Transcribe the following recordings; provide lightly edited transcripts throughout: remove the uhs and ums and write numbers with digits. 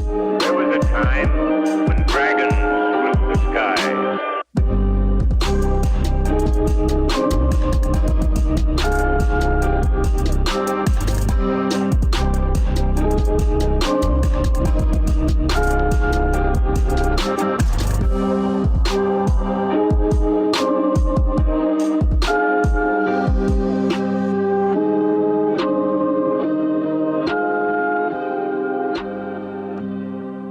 There was a time when dragons ruled the sky.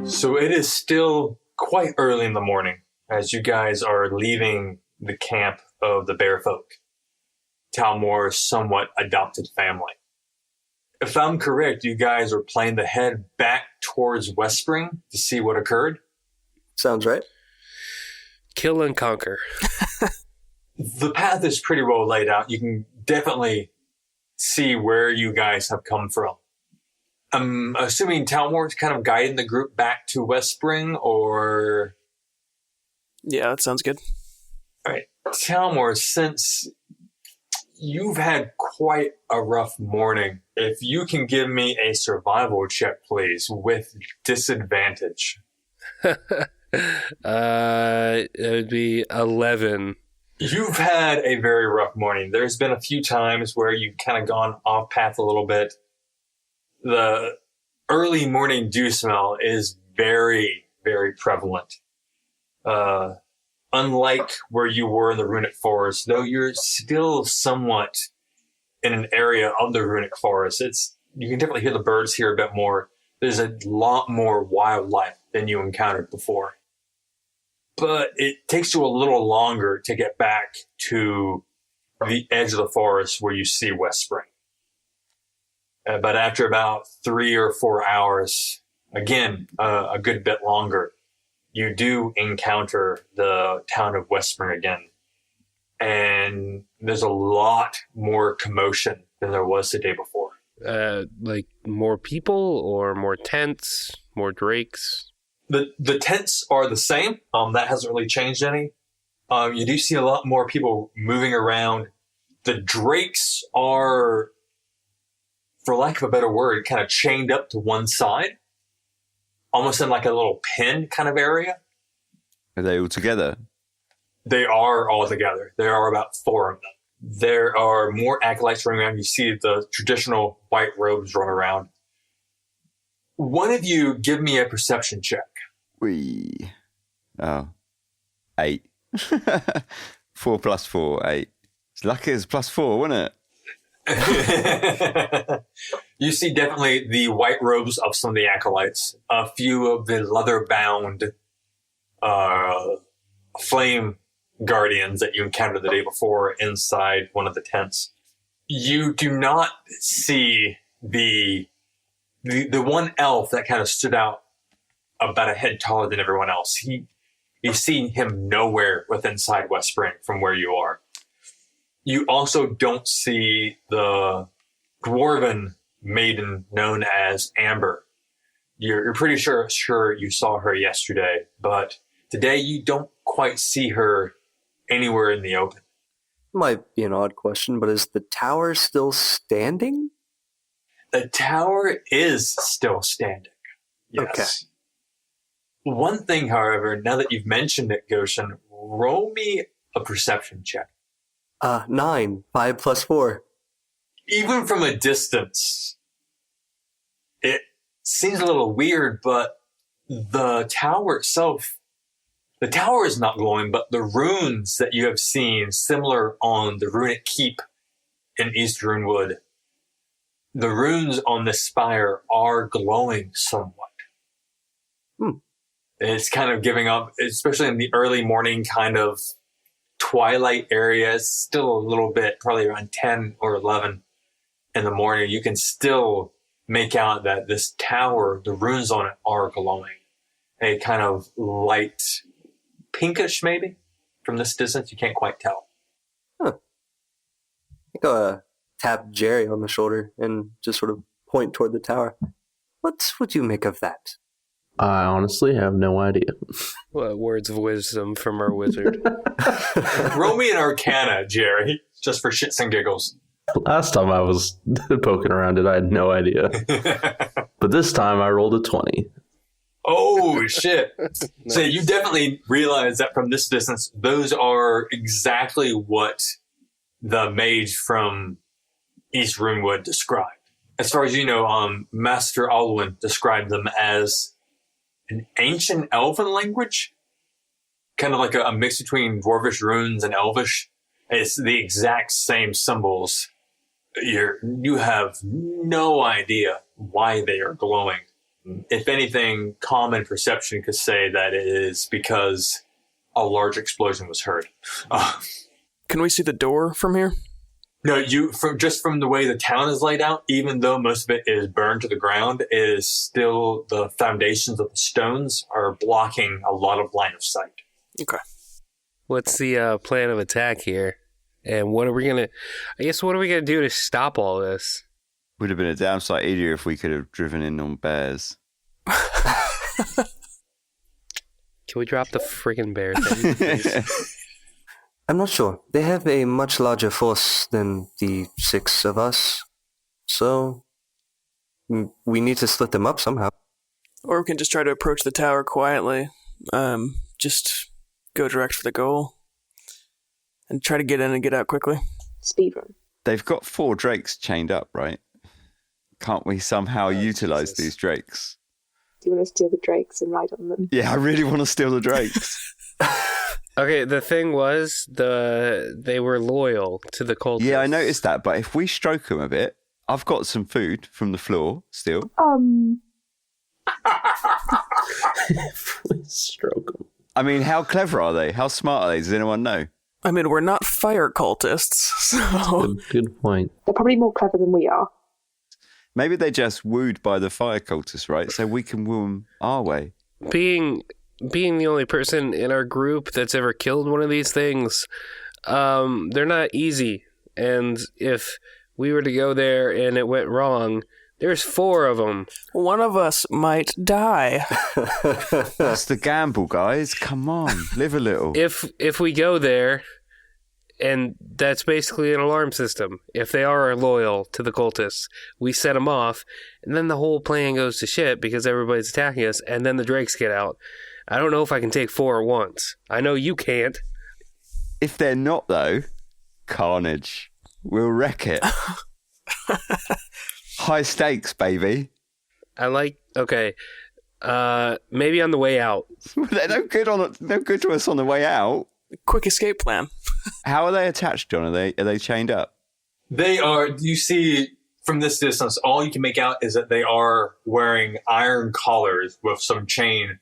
So it is still quite early in the morning as you guys are leaving the camp of the Bear Folk, Talmore's somewhat adopted family. If I'm correct, you guys are planning to head back towards West Spring to see what occurred? Sounds right. Kill and conquer. The path is pretty well laid out. You can definitely see where you guys have come from. I'm assuming Talmore's kind of guiding the group back to West Spring, or... Yeah, that sounds good. All right. Talmore, since you've had quite a rough morning, if you can give me a survival check, please, with disadvantage. It would be 11. You've had a very rough morning. There's been a few times where you've kind of gone off path a little bit. The early morning dew smell is very, very prevalent. Unlike where you were in the Runic Forest, though you're still somewhat in an area of the Runic Forest, you can definitely hear the birds here a bit more. There's a lot more wildlife than you encountered before. But it takes you a little longer to get back to the edge of the forest where you see West Spring. But after about 3 or 4 hours, again, a good bit longer, you do encounter the town of West Spring again. And there's a lot more commotion than there was the day before. Like more people or more tents, more drakes? The tents are the same. That hasn't really changed any. You do see a lot more people moving around. The drakes are, for lack of a better word, kind of chained up to one side, almost in like a little pen kind of area. Are they all together? They are all together. There are about 4 of them. There are more acolytes running around. You see the traditional white robes run around. One of you give me a perception check. 8. 4 plus 4, 8. It's lucky it's plus 4, wasn't it? You see definitely the white robes of some of the acolytes, a few of the leather-bound flame guardians that you encountered the day before inside one of the tents. You do not see the one elf that kind of stood out about a head taller than everyone else. You've seen him nowhere within inside West Spring from where you are. You also don't see the dwarven maiden known as Amber. You're pretty sure you saw her yesterday, but today you don't quite see her anywhere in the open. Might be an odd question, but is the tower still standing? The tower is still standing. Yes. Okay. One thing, however, now that you've mentioned it, Goshen, roll me a perception check. 9. 5 plus 4. Even from a distance, it seems a little weird, but the tower itself, the tower is not glowing, but the runes that you have seen similar on the runic keep in East Runewood, the runes on the spire are glowing somewhat. It's kind of giving up, especially in the early morning kind of twilight area. It's still a little bit, probably around 10 or 11 in the morning. You can still make out that this tower, the runes on it are glowing. A kind of light pinkish, maybe. From this distance, you can't quite tell. Huh. I think I'll tap Jerry on the shoulder and just sort of point toward the tower. What would you make of that? I honestly have no idea. What words of wisdom from our wizard? Roll me an Arcana, Jerry, just for shits and giggles. Last time I was poking around it, I had no idea. But this time I rolled a 20. Oh, shit. So Nice. you definitely realize that from this distance, those are exactly what the mage from East Runewood described. As far as you know, Master Alwyn described them as an ancient elven language, kind of like a mix between Dwarvish runes and Elvish. It's the exact same symbols. You have no idea why they are glowing. If anything, common perception could say that it is because a large explosion was heard. Can we see the door from here? No, from the way the town is laid out, even though most of it is burned to the ground, is still the foundations of the stones are blocking a lot of line of sight. Okay. What's the plan of attack here? And what are we gonna do to stop all this? Would have been a damn sight easier if we could have driven in on bears. Can we drop the friggin' bear thing, please? I'm not sure. They have a much larger force than the 6 of us. So, we need to split them up somehow. Or we can just try to approach the tower quietly. Just go direct for the goal. And try to get in and get out quickly. Speedrun. They've got 4 drakes chained up, right? Can't we somehow utilize these drakes? Do you want to steal the drakes and ride on them? Yeah, I really want to steal the drakes. Okay, the thing was, they were loyal to the cultists. Yeah, I noticed that, but if we stroke them a bit, I've got some food from the floor still. Stroke 'em. I mean, how clever are they? How smart are they? Does anyone know? I mean, we're not fire cultists, so... Good point. They're probably more clever than we are. Maybe they're just wooed by the fire cultists, right? So we can woo them our way. Being the only person in our group that's ever killed one of these things, they're not easy. And if we were to go there and it went wrong, there's 4 of them. One of us might die. That's the gamble, guys. Come on, live a little. If we go there, and that's basically an alarm system. If they are loyal to the cultists, we set them off, and then the whole plan goes to shit because everybody's attacking us, and then the drakes get out. I don't know if I can take 4 at once. I know you can't. If they're not, though, carnage. We'll wreck it. High stakes, baby. Okay. Maybe on the way out. They're no good to us on the way out. Quick escape plan. How are they attached, John? Are they chained up? They are, you see from this distance, all you can make out is that they are wearing iron collars with some chain,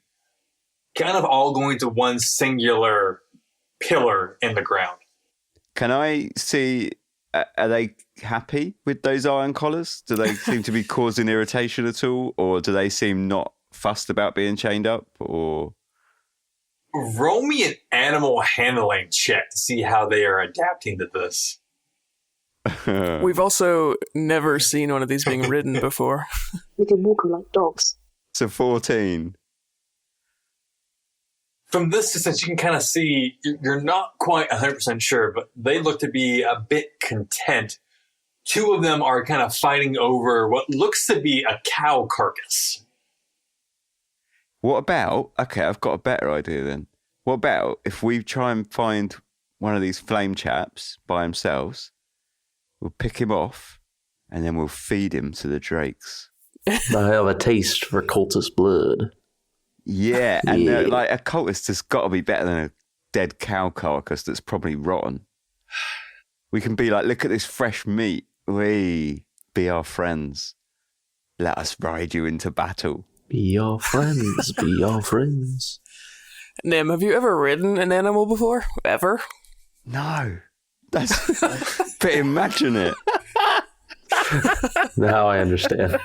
kind of all going to one singular pillar in the ground. Can I see, are they happy with those iron collars? Do they seem to be causing irritation at all? Or do they seem not fussed about being chained up? Or Roll me an animal handling check to see how they are adapting to this. We've also never seen one of these being ridden before. We can walk them like dogs. So 14. From this distance, you can kind of see, you're not quite 100% sure, but they look to be a bit content. 2 of them are kind of fighting over what looks to be a cow carcass. What about, okay, I've got a better idea then. What about if we try and find one of these flame chaps by themselves, we'll pick him off, and then we'll feed him to the drakes. I have a taste for cultist blood. Yeah, and Yeah. like a cultist has got to be better than a dead cow carcass that's probably rotten. We can be like, look at this fresh meat. We be our friends. Let us ride you into battle. Be your friends, be your friends. Nim, have you ever ridden an animal before? Ever? No, that's. But imagine it. Now I understand.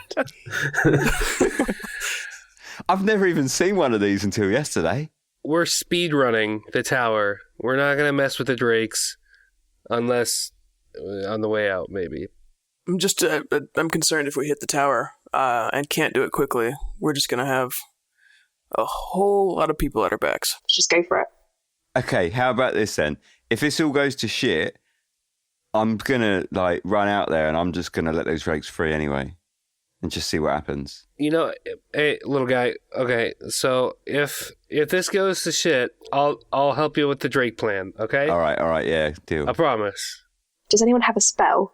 I've never even seen one of these until yesterday. We're speed running the tower. We're not going to mess with the drakes unless on the way out, maybe. I'm concerned if we hit the tower and can't do it quickly, we're just going to have a whole lot of people at our backs. Just go for it. Okay, how about this then? If this all goes to shit, I'm gonna like run out there and I'm just gonna let those drakes free anyway, and just see what happens. You know, hey, little guy. Okay, so if this goes to shit, I'll help you with the Drake plan. Okay. All right, yeah, deal. I promise. Does anyone have a spell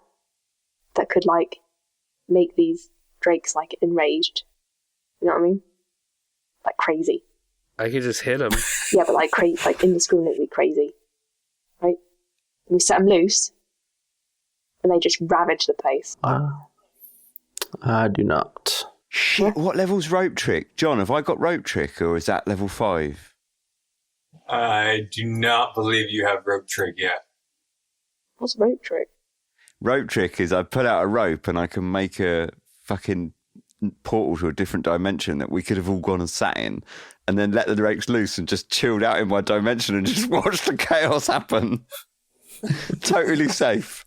that could, like, make these drakes, like, enraged? You know what I mean? Like, crazy. I could just hit him. Yeah, but, like, like indiscriminately crazy. Right? And we set them loose, and they just ravage the place. I do not. Shit, what level's rope trick? John, have I got rope trick or is that level 5? I do not believe you have rope trick yet. What's a rope trick? Rope trick is I put out a rope and I can make a fucking portal to a different dimension that we could have all gone and sat in and then let the drakes loose and just chilled out in my dimension and just watched the chaos happen. Totally safe.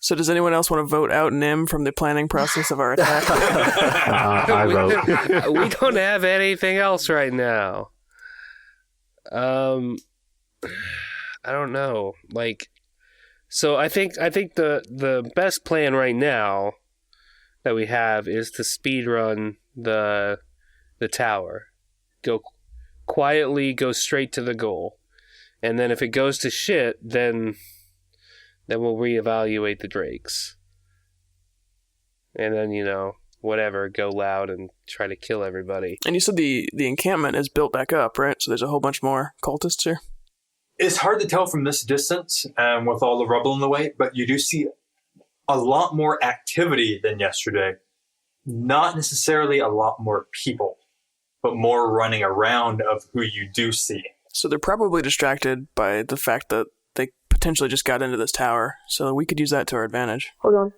So does anyone else want to vote out Nim from the planning process of our attack? I vote. We don't have anything else right now. I don't know. Like, so I think the best plan right now that we have is to speedrun the tower. Go quietly, go straight to the goal. And then if it goes to shit, then we'll reevaluate the drakes. And then, whatever, go loud and try to kill everybody. And you said the encampment is built back up, right? So there's a whole bunch more cultists here? It's hard to tell from this distance with all the rubble in the way, but you do see a lot more activity than yesterday. Not necessarily a lot more people, but more running around of who you do see. So they're probably distracted by the fact that they potentially just got into this tower, so we could use that to our advantage. Hold on.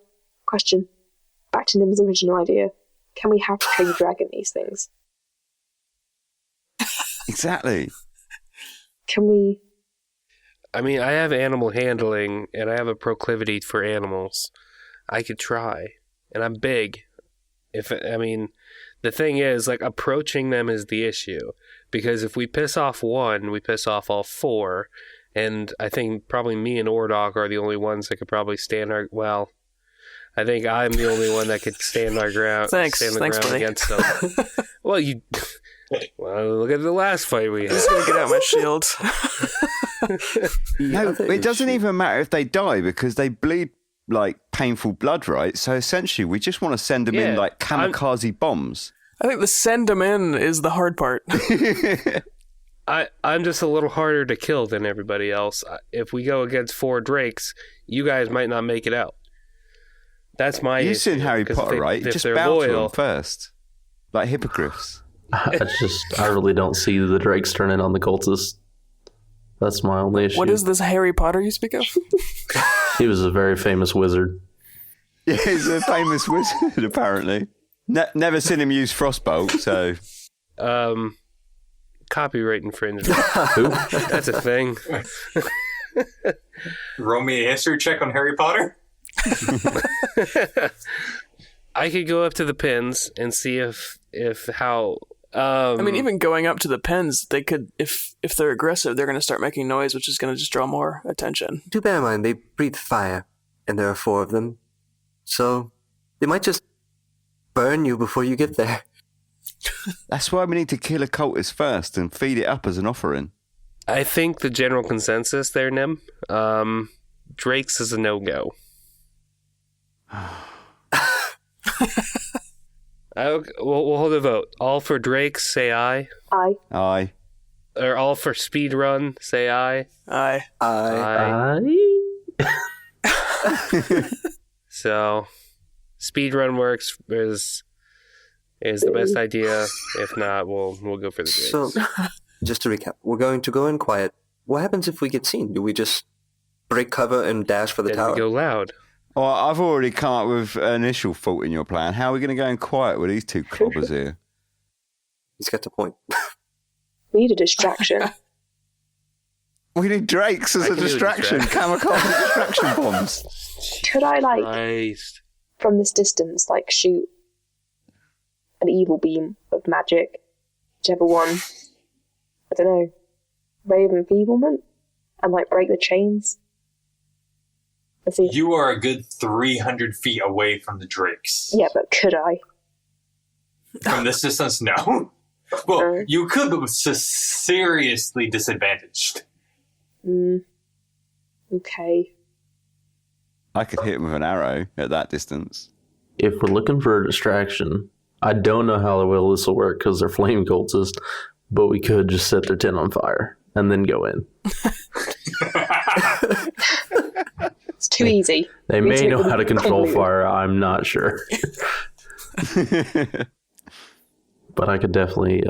Question. Back to Nim's original idea. Can we have tree dragon these things? Exactly. Can we... I mean, I have animal handling, and I have a proclivity for animals. I could try. And I'm big. The thing is, like, approaching them is the issue. Because if we piss off one, we piss off all four. And I think probably me and Ordog are the only ones that could probably stand our... Well, I think I'm the only one that could stand our ground. Thanks, ground buddy. against them. Well, look at the last fight we I'm had. just going to get out my shield. No, it doesn't even matter if they die because they bleed like painful blood, right? So essentially, we just want to send them in like kamikaze bombs. I think the send them in is the hard part. I'm just a little harder to kill than everybody else. If we go against 4 drakes, you guys might not make it out. That's my issue. You've seen Harry Potter, right? Just bow to them first. Like hippogriffs. I really don't see the drakes turning on the cultists. That's my only issue. What is this Harry Potter you speak of? He was a very famous wizard. Yeah, he's a famous wizard, apparently. Never seen him use frostbolt, so... Copyright infringement. Who? That's a thing. Roll me a history check on Harry Potter? I could go up to the pins and see if how... I mean, even going up to the pens, they could, if they're aggressive, they're going to start making noise, which is going to just draw more attention. Do bear in mind, they breathe fire, and there are 4 of them. So, they might just burn you before you get there. That's why we need to kill a cultist first and feed it up as an offering. I think the general consensus there, Nim, Drake's is a no-go. We'll hold a vote. All for Drake's, say aye. Aye. Aye. Or all for speedrun, say aye. Aye. So, speedrun works is the best idea. If not, we'll go for the Drakes. So, just to recap, we're going to go in quiet. What happens if we get seen? Do we just break cover and dash for the Then tower? we go loud. Well, I've already come up with an initial fault in your plan. How are we going to go in quiet with these 2 clobbers here? He's got the point. We need a distraction. We need drakes as a can do a distraction. Kamikaze distraction bombs. Could I, like, Christ. from this distance, like, shoot an evil beam of magic? Whichever one. I don't know. Ray of Enfeeblement? And, like, break the chains? Let's see. You are a good 300 feet away from the drakes. Yeah, but could I? From this distance, no. Well, you could, but was just seriously disadvantaged. Okay. I could hit him with an arrow at that distance. If we're looking for a distraction, I don't know how well this will work because they're flame cultists, but we could just set their tent on fire and then go in. It's too easy. They Me may too. know how to control fire. I'm not sure. But I could definitely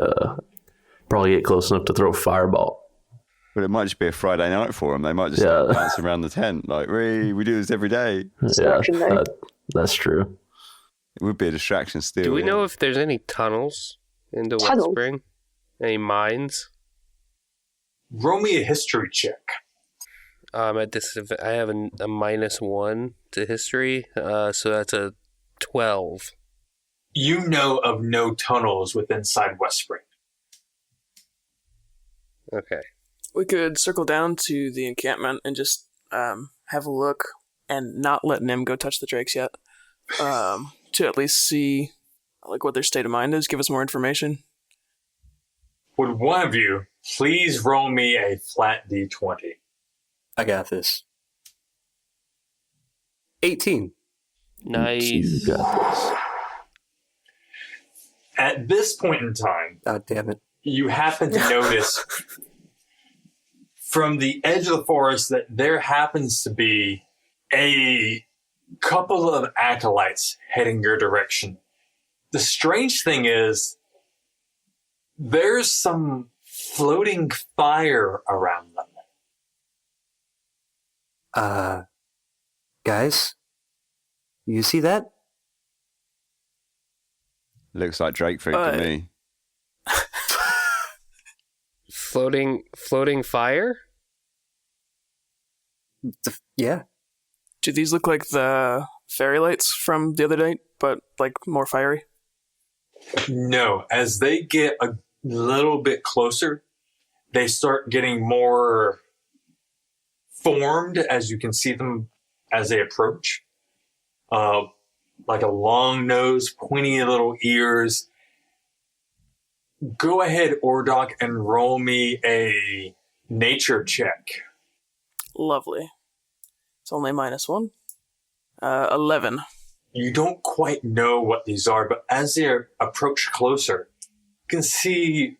probably get close enough to throw a fireball. But it might just be a Friday night for them. They might just start dancing around the tent. Like, we do this every day. Distraction, though. That's true. It would be a distraction still. Do we know if there's any tunnels into Wet Tunnels? Spring? Any mines? Roll me a history check. At this, I have a -1 to history, so that's a 12. You know of no tunnels within inside West Spring. Okay. We could circle down to the encampment and just have a look and not let Nim go touch the drakes yet. To at least see like what their state of mind is, give us more information. Would one of you please roll me a flat d20? I got this. 18. Nice. You got this. At this point in time, God damn it. you happen to notice from the edge of the forest that there happens to be a couple of acolytes heading your direction. The strange thing is, there's some floating fire around them. Guys? You see that? Looks like Drake food to me. Floating fire? Yeah. Do these look like the fairy lights from the other night, but like more fiery? No, as they get a little bit closer, they start getting more formed as you can see them as they approach. Like a long nose, pointy little ears. Go ahead, Ordok, and roll me a nature check. Lovely. It's only -1. 11. You don't quite know what these are, but as they approach closer, you can see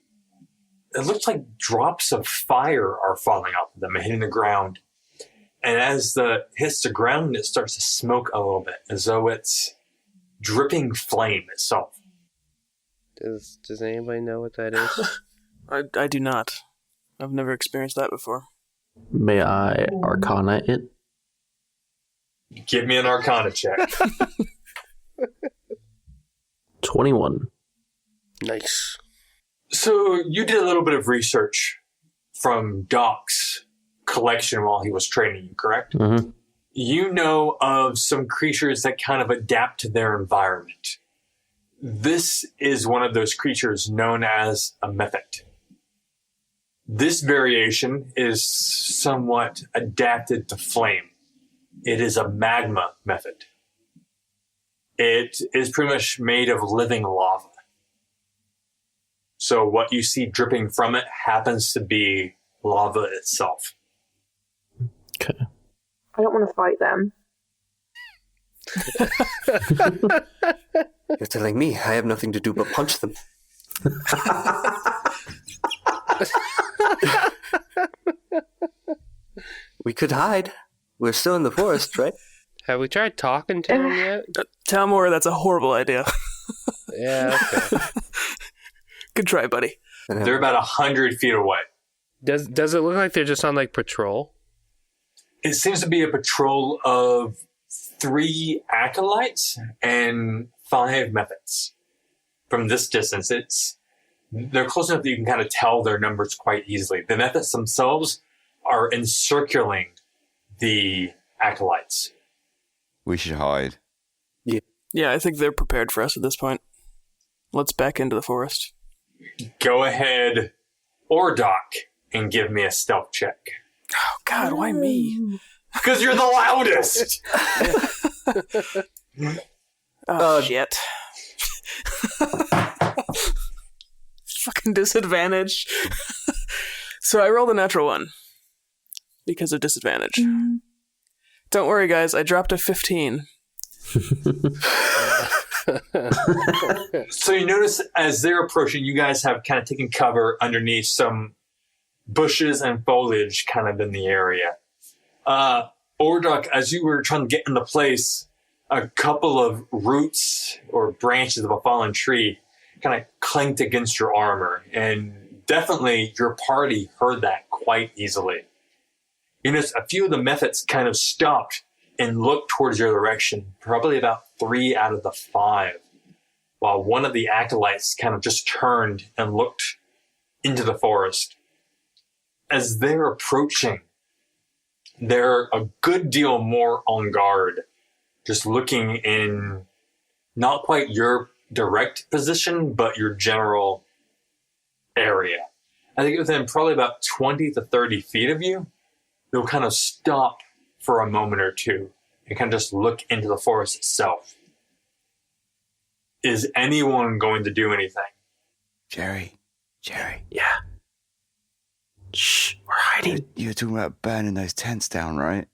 it looks like drops of fire are falling off of them and hitting the ground. And as the hits the ground, it starts to smoke a little bit, as though it's dripping flame itself. Does anybody know what that is? I do not. I've never experienced that before. May I arcana it? Give me an Arcana check. 21. Nice. So you did a little bit of research from Doc's collection while he was training you, correct? Mm-hmm. You know of some creatures that kind of adapt to their environment. This is one of those creatures known as a mephit. This variation is somewhat adapted to flame. It is a magma mephit. It is pretty much made of living lava. So what you see dripping from it happens to be lava itself. Okay. I don't want to fight them. You're telling me I have nothing to do but punch them. We could hide. We're still in the forest, right? Have we tried talking to him yet? Talmor, that's a horrible idea. Yeah, okay. Good try, buddy. They're about 100 feet away. Does it look like they're just on like patrol? It seems to be a patrol of 3 acolytes and 5 mephits. From this distance, they're close enough that you can kind of tell their numbers quite easily. The mephits themselves are encircling the acolytes. We should hide. Yeah, I think they're prepared for us at this point. Let's back into the forest. Go ahead, Ordok, and give me a stealth check. Oh, God, why me? Because you're the loudest. Oh, shit. Fucking disadvantage. So I rolled a natural 1 because of disadvantage. Don't worry, guys. I dropped a 15. So you notice as they're approaching, you guys have kind of taken cover underneath some bushes and foliage kind of in the area. Ordok, as you were trying to get into place, a couple of roots or branches of a fallen tree kind of clanked against your armor, and definitely your party heard that quite easily. You notice a few of the methods kind of stopped and looked towards your direction, probably about 3 out of the 5, while one of the acolytes kind of just turned and looked into the forest. As they're approaching, they're a good deal more on guard, just looking in not quite your direct position, but your general area. I think within probably about 20 to 30 feet of you, they'll kind of stop for a moment or two and kind of just look into the forest itself. Is anyone going to do anything? Jerry. Yeah. Shh, we're hiding. You were talking about burning those tents down, right?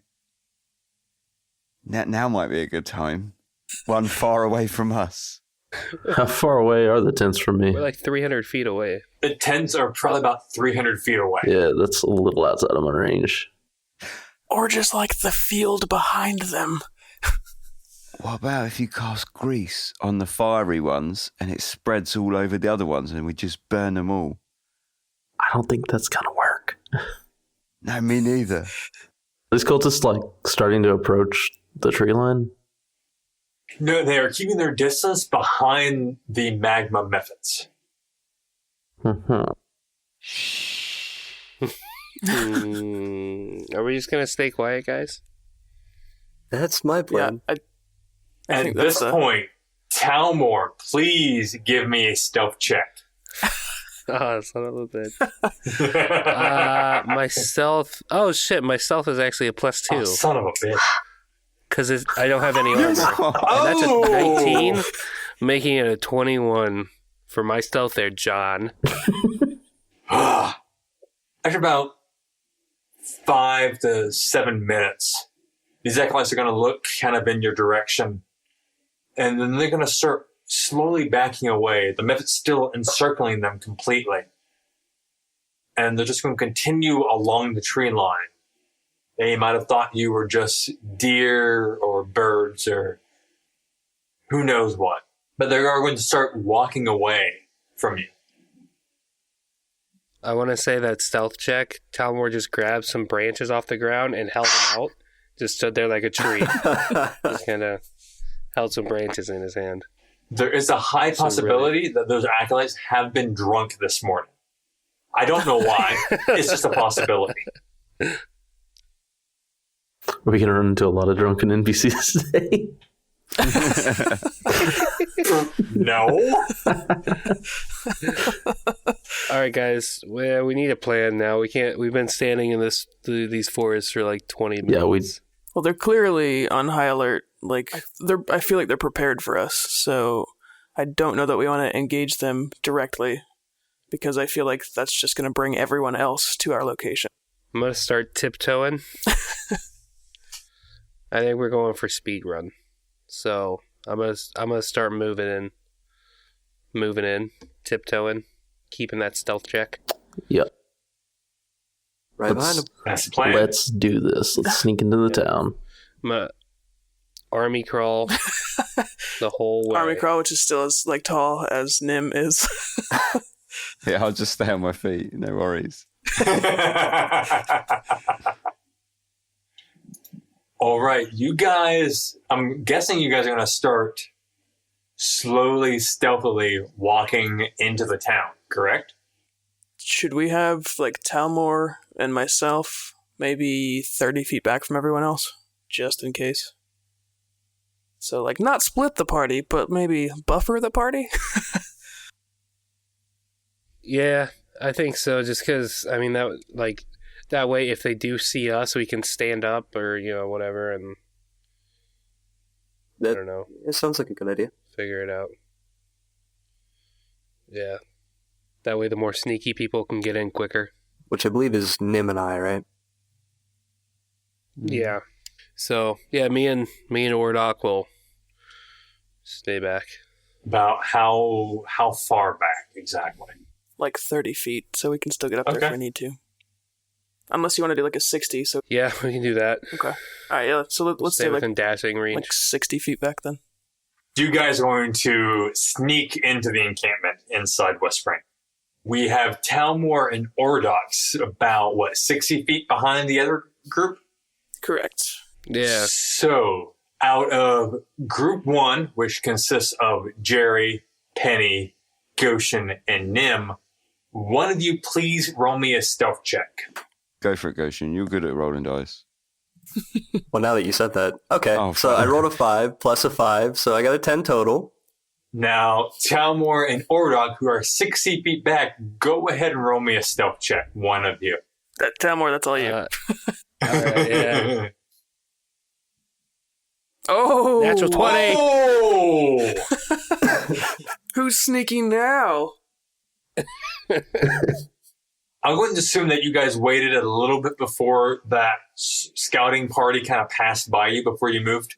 Now might be a good time. One far away from us. How far away are the tents from me? We're like 300 feet away. The tents are probably about 300 feet away. Yeah, that's a little outside of my range. Or just like the field behind them. What about if you cast grease on the fiery ones and it spreads all over the other ones and we just burn them all? I don't think that's gonna work. No, me neither. These cultists like starting to approach the tree line. No, they are keeping their distance behind the magma methods. Are we just gonna stay quiet, guys? That's my plan. I At think this that's point, Talmor, please give me a stealth check. Oh, son of a bitch. My stealth... Oh, shit, my stealth is actually a +2. Oh, son of a bitch. Because I don't have any armor. And that's a 19, making it a 21 for my stealth there, John. After about 5 to 7 minutes, these acolytes are going to look kind of in your direction, and then they're going to start slowly backing away. The method's still encircling them completely. And they're just going to continue along the tree line. They might have thought you were just deer or birds or who knows what. But they are going to start walking away from you. I want to say that stealth check, Talmor just grabbed some branches off the ground and held them out. Just stood there like a tree. Just kind of held some branches in his hand. There is a high possibility that those acolytes have been drunk this morning. I don't know why. It's just a possibility. Are we going to run into a lot of drunken NPCs today? No. All right, guys. Well, we need a plan now. We can't. We've been standing in these forests for like 20 minutes. Yeah, Well, they're clearly on high alert. Like, I feel like they're prepared for us. So I don't know that we want to engage them directly, because I feel like that's just going to bring everyone else to our location. I'm gonna start tiptoeing. I think we're going for speed run. So I'm gonna start moving in, tiptoeing, keeping that stealth check. Yep. Right behind him. That's the plan. Let's do this. Let's sneak into the town. I'm gonna army crawl the whole way. Army crawl, which is still as like tall as Nim is. Yeah, I'll just stay on my feet. No worries. All right, you guys, I'm guessing you guys are going to start slowly, stealthily walking into the town, correct? Should we have like Talmor and myself maybe 30 feet back from everyone else, just in case? So like not split the party, but maybe buffer the party? Yeah, I think so. Just because, I mean, that That way, if they do see us, we can stand up or, whatever, and I don't know, It sounds like a good idea. figure it out. Yeah. That way, the more sneaky people can get in quicker. Which I believe is Nim and I, right? Yeah. So, yeah, me and Ordok will stay back. About how far back exactly? Like 30 feet, so we can still get up there Okay. if we need to. Unless you want to do like a 60, so... Yeah, we can do that. Okay. Alright, yeah, so let's Stay stay within dashing range. like 60 feet back then. You guys are going to sneak into the encampment inside West Spring. We have Talmor and Ordox about, 60 feet behind the other group? Correct. Yeah. So, out of group 1, which consists of Jerry, Penny, Goshen, and Nim, one of you please roll me a stealth check. Go for it, Goshen. You're good at rolling dice. Well, now that you said that. Okay, Oh, so I rolled a 5 plus a 5, so I got a 10 total. Now, Talmor and Ordog, who are 60 feet back, go ahead and roll me a stealth check, one of you. Talmor, that's all you. All right, yeah. Oh! Natural 20. Oh! Who's sneaking now? I'm going to assume that you guys waited a little bit before that scouting party kind of passed by you before you moved.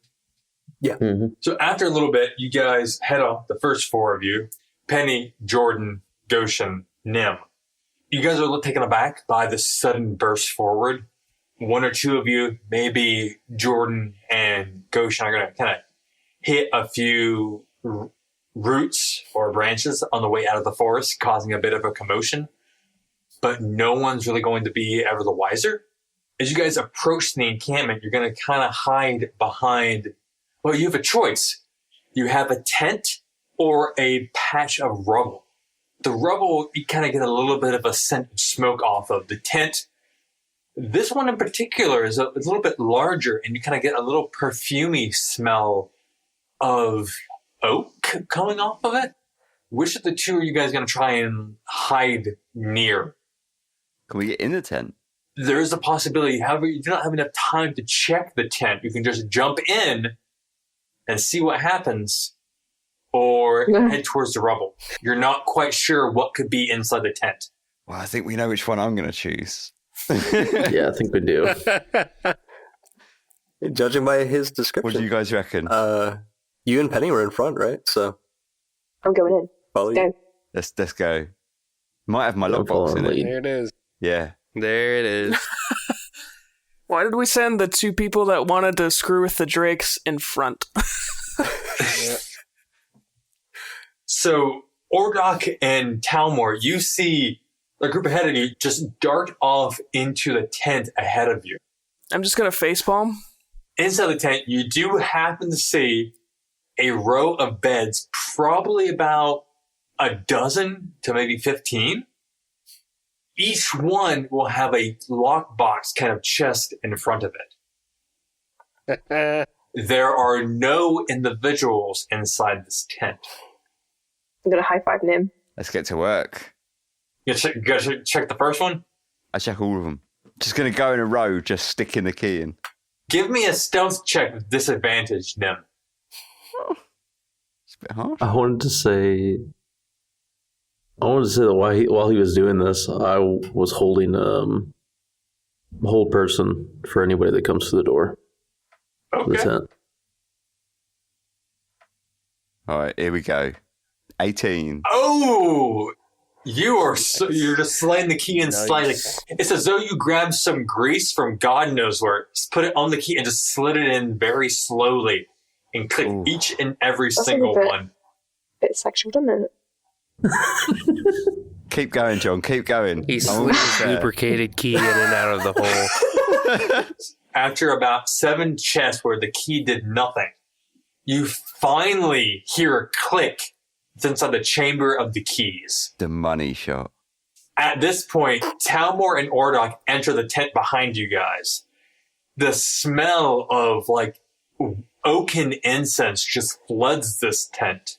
Mhm. So after a little bit, you guys head off, the first 4 of you, Penny, Jordan, Goshen, Nim. You guys are a little taken aback by the sudden burst forward. 1 or 2 of you, maybe Jordan and Goshen, are going to kind of hit a few roots or branches on the way out of the forest, causing a bit of a commotion. But no one's really going to be ever the wiser. As you guys approach the encampment, you're going to kind of hide behind, well, you have a choice. You have a tent or a patch of rubble. The rubble, you kind of get a little bit of a scent of smoke off of. The tent, this one in particular, is a little bit larger, and you kind of get a little perfumey smell of oak coming off of it. Which of the 2 are you guys going to try and hide near? Can we get in the tent? There is a possibility. However, you do not have enough time to check the tent. You can just jump in and see what happens, or head towards the rubble. You're not quite sure what could be inside the tent. Well, I think we know which one I'm going to choose. Yeah, I think we do. Judging by his description. What do you guys reckon? You and Penny were in front, right? So I'm going in. follow you. Go. Let's go. Might have my Don't follow lockbox in the it. lead. There it is. Yeah. There it is. Why did we send the 2 people that wanted to screw with the Drakes in front? So, Ordok and Talmor, you see a group ahead of you just dart off into the tent ahead of you. I'm just gonna facepalm. Inside the tent, you do happen to see a row of beds, probably about a dozen to maybe 15. Each one will have a lockbox kind of chest in front of it. There are no individuals inside this tent. I'm gonna high five Nim. Let's get to work. You guys check the first one? I check all of them. Just going to go in a row, just sticking the key in. Give me a stealth check with disadvantage, Nim. It's a bit harsh. I wanted to say that while he was doing this, I was holding hold person for anybody that comes to the door. To the Okay. tent. All right, here we go. 18. Oh! You're just sliding the key and sliding. It's as though you grabbed some grease from God knows where, just put it on the key and just slid it in very slowly and click Ooh. each and every That's single a bit- one. Bit sexual, doesn't it? Keep going, John. Keep going. He I'm slid almost his there. lubricated key in and out of the hole. After about 7 chests where the key did nothing, you finally hear a click inside the chamber of the keys. The money shot. At this point, Talmor and Ordok enter the tent behind you guys. The smell of like oaken incense just floods this tent.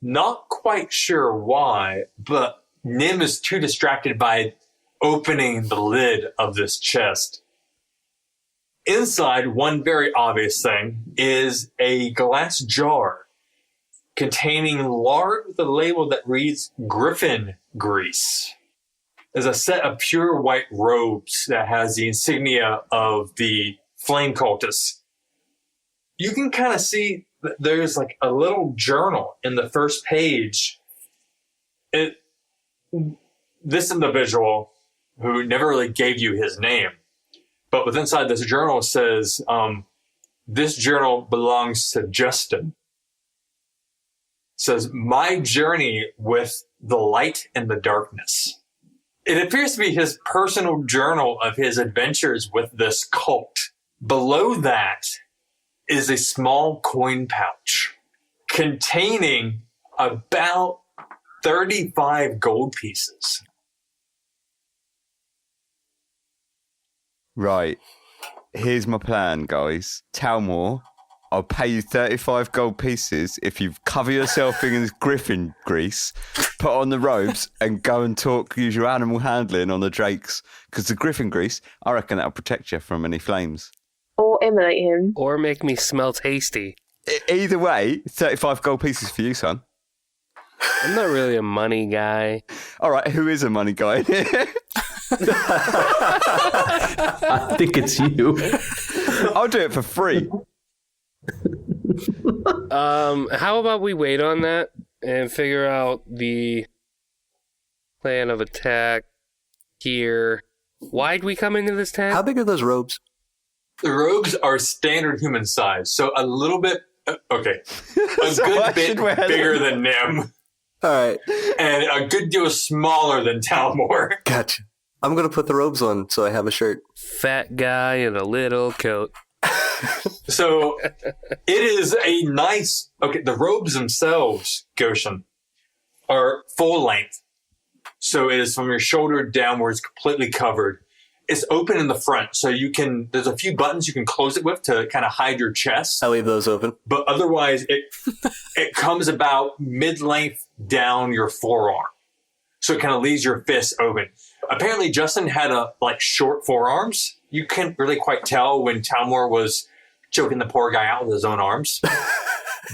Not quite sure why, but Nim is too distracted by opening the lid of this chest. Inside, one very obvious thing is a glass jar containing lard with a label that reads Griffin Grease. There's a set of pure white robes that has the insignia of the flame cultists. You can kind of see that there's like a little journal in the first page. This individual, who never really gave you his name, but with inside this journal says, this journal belongs to Justin. It says, my journey with the light and the darkness. It appears to be his personal journal of his adventures with this cult. Below that is a small coin pouch containing about 35 gold pieces. Right. Here's my plan, guys. Talmor, I'll pay you 35 gold pieces if you cover yourself in this griffin grease, put on the robes, and go and use your animal handling on the drakes. Because the griffin grease, I reckon that'll protect you from any flames. Or immolate him. Or make me smell tasty. Either way, 35 gold pieces for you, son. I'm not really a money guy. All right, who is a money guy? I think it's you. I'll do it for free. How about we wait on that and figure out the plan of attack here? Why'd we come into this town? How big are those robes? The robes are standard human size, so a little bit, okay, a So I good bit should wear them. bigger than Nim, All right, and a good deal smaller than Talmor. gotcha. I'm going to put the robes on so I have a shirt. Fat guy in a little coat. So it is a nice, okay, the robes themselves, Goshen, are full length. So it is from your shoulder downwards, completely covered. It's open in the front, so there's a few buttons you can close it with to kind of hide your chest. I leave those open. But otherwise, it comes about mid-length down your forearm. So it kind of leaves your fist open. Apparently, Justin had short forearms. You can't really quite tell when Talmor was choking the poor guy out with his own arms.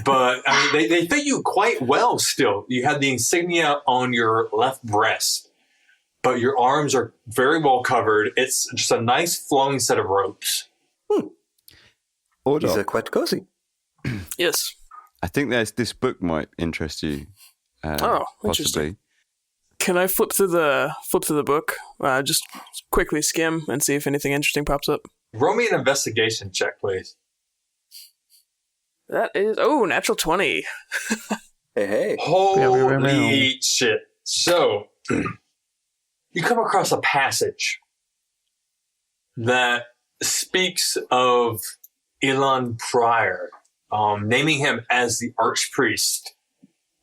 But I mean, they fit you quite well still. You have the insignia on your left breast, but your arms are very well covered. It's just a nice flowing set of ropes. Order. These are quite cozy. Yes. I think this book might interest you. Interesting. Possibly. Can I flip through the book? Just quickly skim and see if anything interesting pops up. Roll me an investigation check, please. That is natural 20. Hey. Holy shit. So, you come across a passage that speaks of Elon Pryor, naming him as the archpriest,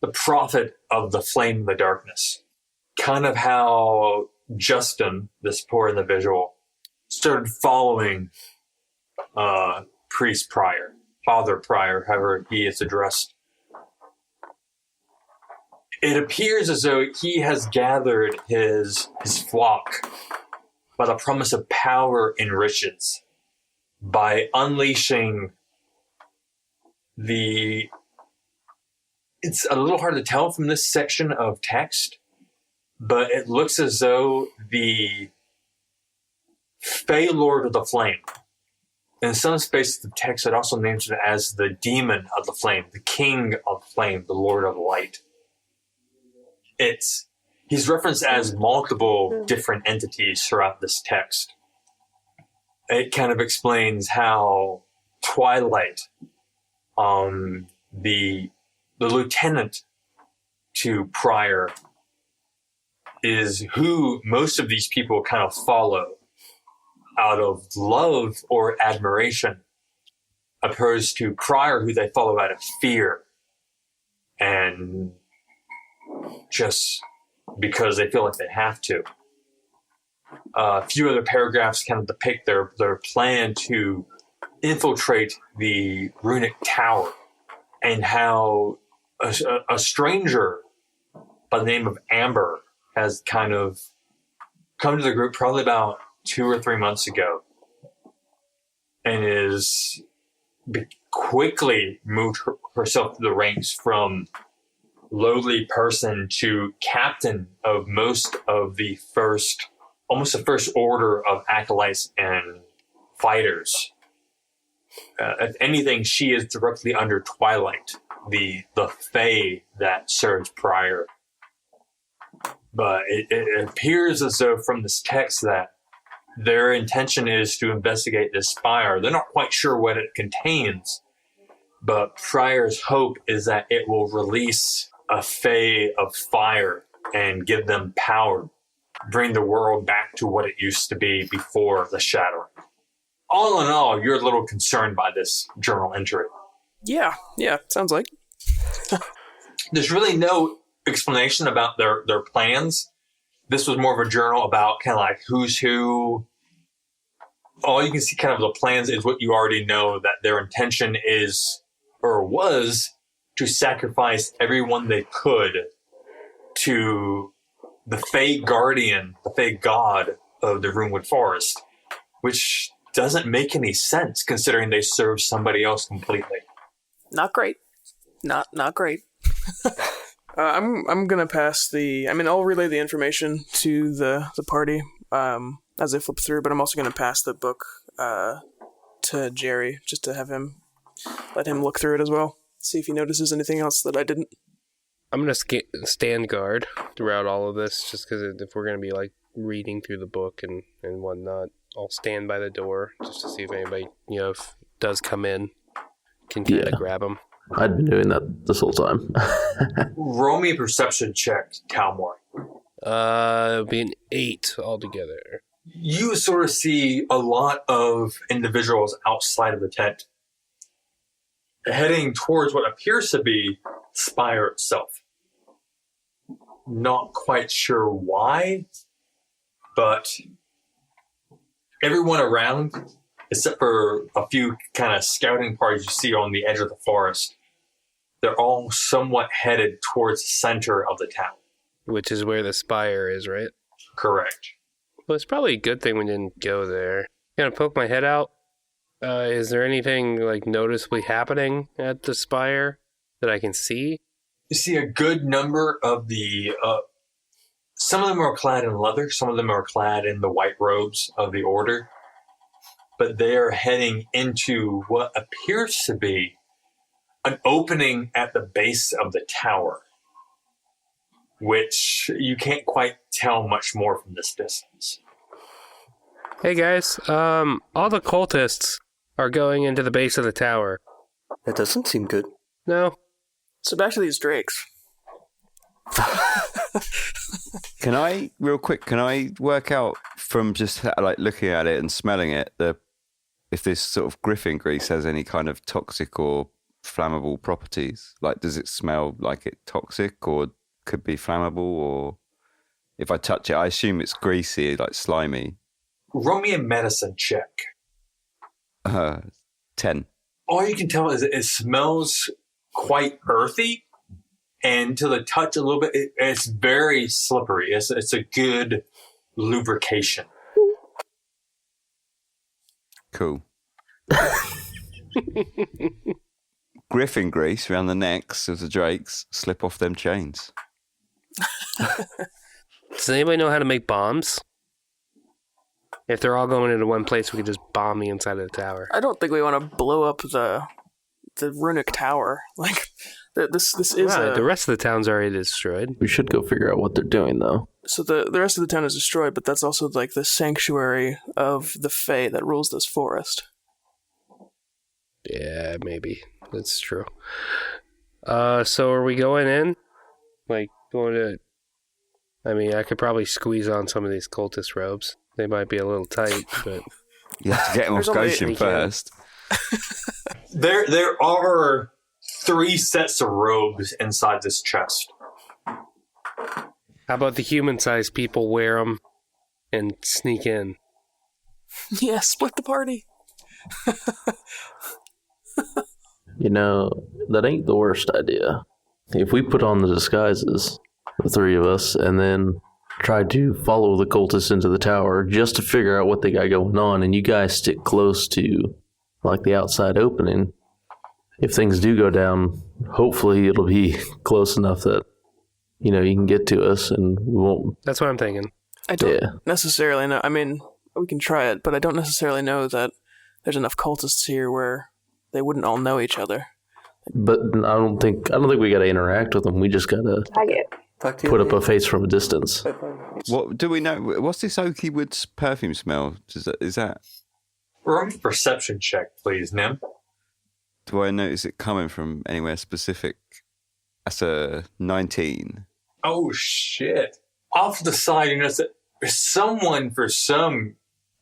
the prophet of the flame of the darkness. Kind of how Justin, this poor individual, started following Priest Pryor, Father Pryor, however he is addressed. It appears as though he has gathered his flock by the promise of power and riches, by unleashing it's a little hard to tell from this section of text, but it looks as though the Fey Lord of the Flame, in some spaces of the text, it also names it as the Demon of the Flame, the King of Flame, the Lord of Light. He's referenced as multiple different entities throughout this text. It kind of explains how Twilight, the lieutenant to Pryor, is who most of these people kind of follow out of love or admiration, opposed to Pryor, who they follow out of fear and just because they feel like they have to. A few other paragraphs kind of depict their plan to infiltrate the runic tower, and how a stranger by the name of Amber has kind of come to the group probably about 2 or 3 months ago, and is quickly moved herself through the ranks from lowly person to captain of most of the almost the first order of acolytes and fighters. If anything, she is directly under Twilight, the Fae that served prior. But it appears as though from this text that their intention is to investigate this spire. They're not quite sure what it contains, but Prior's hope is that it will release a Fae of fire and give them power, bring the world back to what it used to be before the shattering. All in all, you're a little concerned by this journal entry. Yeah, sounds like. There's really no explanation about their plans. This was more of a journal about kind of like who's who. All you can see kind of the plans is what you already know, that their intention is, or was, to sacrifice everyone they could to the Fae Guardian, the Fae God of the Runewood Forest, which doesn't make any sense considering they serve somebody else completely. Not great. Not great. I'm gonna pass I'll relay the information to the party as they flip through, but I'm also gonna pass the book to Jerry just to let him look through it as well, see if he notices anything else that I didn't. I'm going to stand guard throughout all of this, just because if we're going to be like reading through the book and whatnot, I'll stand by the door just to see if anybody, if does come in, can kind of grab them. I'd been doing that this whole time. Roll me a perception check, Talmor. It'll be an 8 altogether. You sort of see a lot of individuals outside of the tent heading towards what appears to be Spire itself. Not quite sure why, but everyone around, except for a few kind of scouting parties you see on the edge of the forest, they're all somewhat headed towards the center of the town. Which is where the spire is, right? Correct. Well, it's probably a good thing we didn't go there. Gonna poke my head out. Is there anything like noticeably happening at the spire that I can see? You see a good number of the... some of them are clad in leather, some of them are clad in the white robes of the order, but they are heading into what appears to be an opening at the base of the tower, which you can't quite tell much more from this distance. Hey guys, all the cultists are going into the base of the tower. That doesn't seem good. No. So back to these drakes. Can I work out from just like looking at it and smelling it, if this sort of griffin grease has any kind of toxic or flammable properties? Like, does it smell like it's toxic or could be flammable? Or if I touch it, I assume it's greasy, like slimy. Roll me a medicine check. 10. All you can tell is it smells quite earthy, and to the touch a little bit, it's very slippery. It's a good lubrication. Cool. Griffin grease around the necks of the drakes, slip off them chains. Does anybody know how to make bombs? If they're all going into one place, we could just bomb the inside of the tower. I don't think we want to blow up the runic tower. Like, this is the rest of the town's already destroyed. We should go figure out what they're doing, though. So the rest of the town is destroyed, but that's also like the sanctuary of the Fae that rules this forest. Yeah, maybe. That's true. So are we going in? Like, going to... I mean, I could probably squeeze on some of these cultist robes. They might be a little tight, but... You have to get them off Goshen first. There are 3 sets of robes inside this chest. How about the human-sized people wear them and sneak in? Yeah, split the party. That ain't the worst idea. If we put on the disguises, the 3 of us, and then try to follow the cultists into the tower just to figure out what they got going on, and you guys stick close to, like, the outside opening. If things do go down, hopefully it'll be close enough that, you know, you can get to us and we won't... That's what I'm thinking. I don't necessarily know. I mean, we can try it, but I don't necessarily know that there's enough cultists here where they wouldn't all know each other. But I don't think we got to interact with them. We just got to Tag it. put up a face from a distance. What do we know? What's this Oaky Woods perfume smell? Is that? Roll a perception check, please, Nim. Do I notice it coming from anywhere specific? That's a 19. Oh, shit. Off to the side, you notice that someone, for some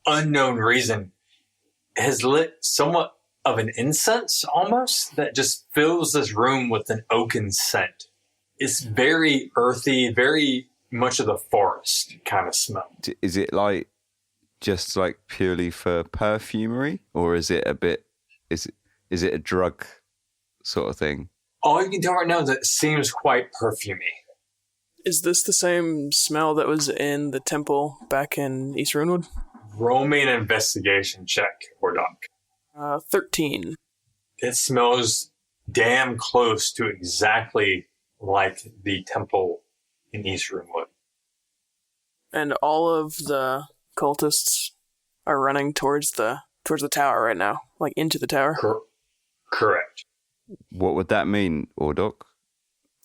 unknown reason, has lit somewhat of an incense, almost, that just fills this room with an oaken scent. It's very earthy, very much of the forest kind of smell. Is it like just like purely for perfumery, or is it a bit? Is it a drug sort of thing? All you can tell right now is that it seems quite perfumey. Is this the same smell that was in the temple back in East Runewood? Roll me an investigation check, Ordok. 13. It smells damn close to exactly like the temple in East Runewood. And all of the cultists are running towards the tower right now, like into the tower. Correct. What would that mean, Ordok?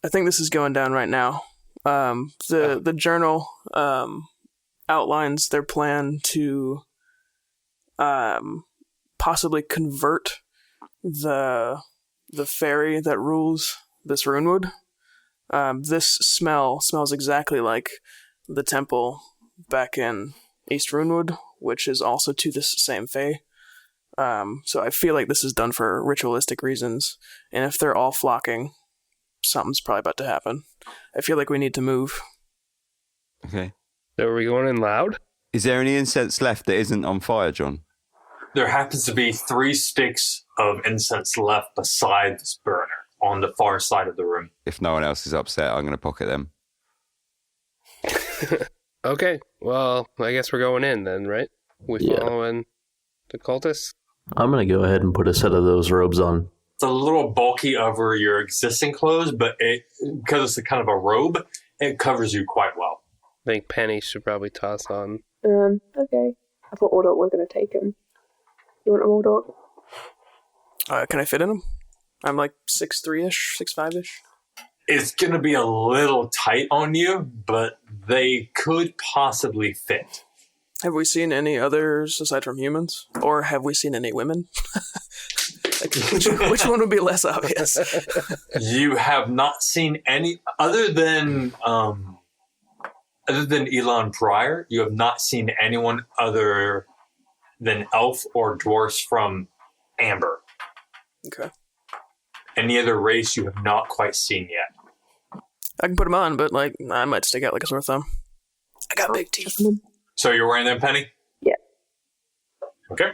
I think this is going down right now. The journal outlines their plan to possibly convert the fairy that rules this Runewood. This smells exactly like the temple back in East Runewood, which is also to this same fae. So I feel like this is done for ritualistic reasons, and if they're all flocking, something's probably about to happen. I feel like we need to move. Okay. So are we going in loud? Is there any incense left that isn't on fire, John? There happens to be 3 sticks of incense left beside this burner on the far side of the room. If no one else is upset, I'm going to pocket them. Okay, well, I guess we're going in then, right? We following the cultists? I'm going to go ahead and put a set of those robes on. It's a little bulky over your existing clothes, but because it's kind of a robe, it covers you quite well. I think Penny should probably toss on. Okay. I thought Ordok was going to take him. You want him, Ordok? Can I fit in them? I'm like 6'3"-ish, 6'5"-ish. It's going to be a little tight on you, but they could possibly fit. Have we seen any others aside from humans? Or have we seen any women? Like, which one would be less obvious? You have not seen any, other than Elon Pryor, you have not seen anyone other than elf or dwarfs from Amber. Okay. Any other race you have not quite seen yet. I can put them on, but like I might stick out like a sore thumb. I got big teeth. So you're wearing them, Penny? Yeah. Okay.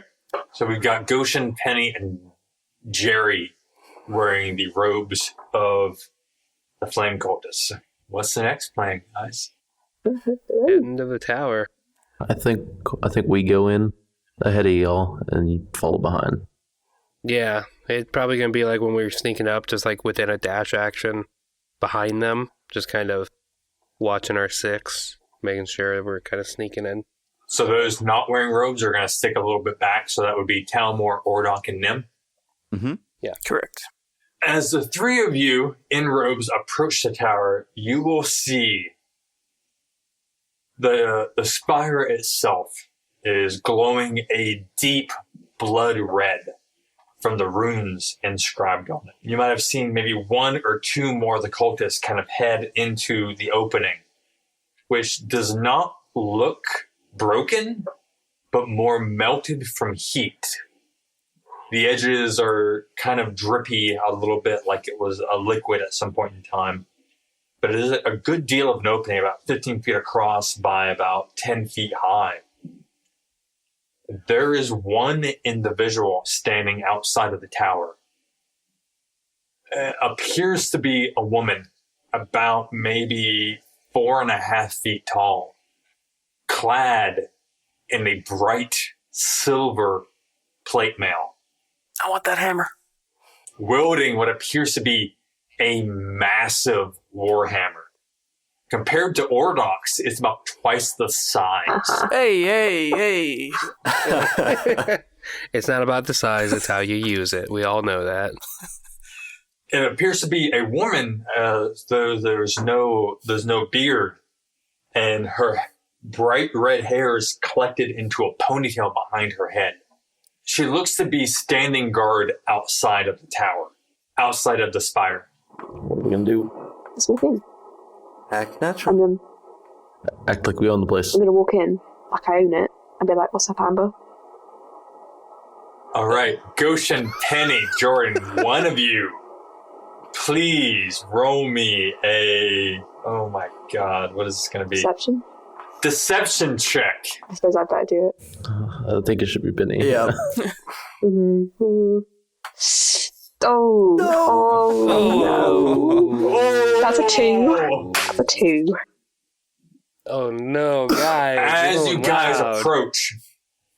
So we've got Goshen, Penny, and Jerry wearing the robes of the Flame Cultists. What's the next plan, guys? Into the tower. I think we go in ahead of y'all and you follow behind. Yeah, it's probably going to be like when we were sneaking up, just like within a dash action behind them, just kind of watching our 6, making sure that we're kind of sneaking in. So those not wearing robes are going to stick a little bit back, so that would be Talmor, Ordok, and Nim. Mm-hmm. Yeah. Correct. As the 3 of you in robes approach the tower, you will see the spire itself is glowing a deep blood red from the runes inscribed on it. You might have seen maybe 1 or 2 more of the cultists kind of head into the opening, which does not look broken, but more melted from heat. The edges are kind of drippy a little bit, like it was a liquid at some point in time. But it is a good deal of an opening, about 15 feet across by about 10 feet high. There is one individual standing outside of the tower. It appears to be a woman, about maybe 4.5 feet tall, clad in a bright silver plate mail, I want that hammer. wielding what appears to be a massive warhammer. Compared to Ordox, it's about twice the size. Hey. It's not about the size, it's how you use it. We all know that. It appears to be a woman, though there's no beard, and her bright red hair is collected into a ponytail behind her head. She looks to be standing guard outside of the tower, outside of the spire. What are we gonna do? Let's walk in. Act natural. And Act like we own the place. I'm going to walk in, like I own it, and be like, what's up, Amber? All right, Goshen, Penny, Jordan, one of you, please roll me a, oh my God, what is this going to be? Deception? Deception check. I suppose I'd better do it. I think it should be Benny. Yeah. Mm-hmm. Oh, no. That's a 2. That's a 2. Oh no, guys. As you guys loud. approach,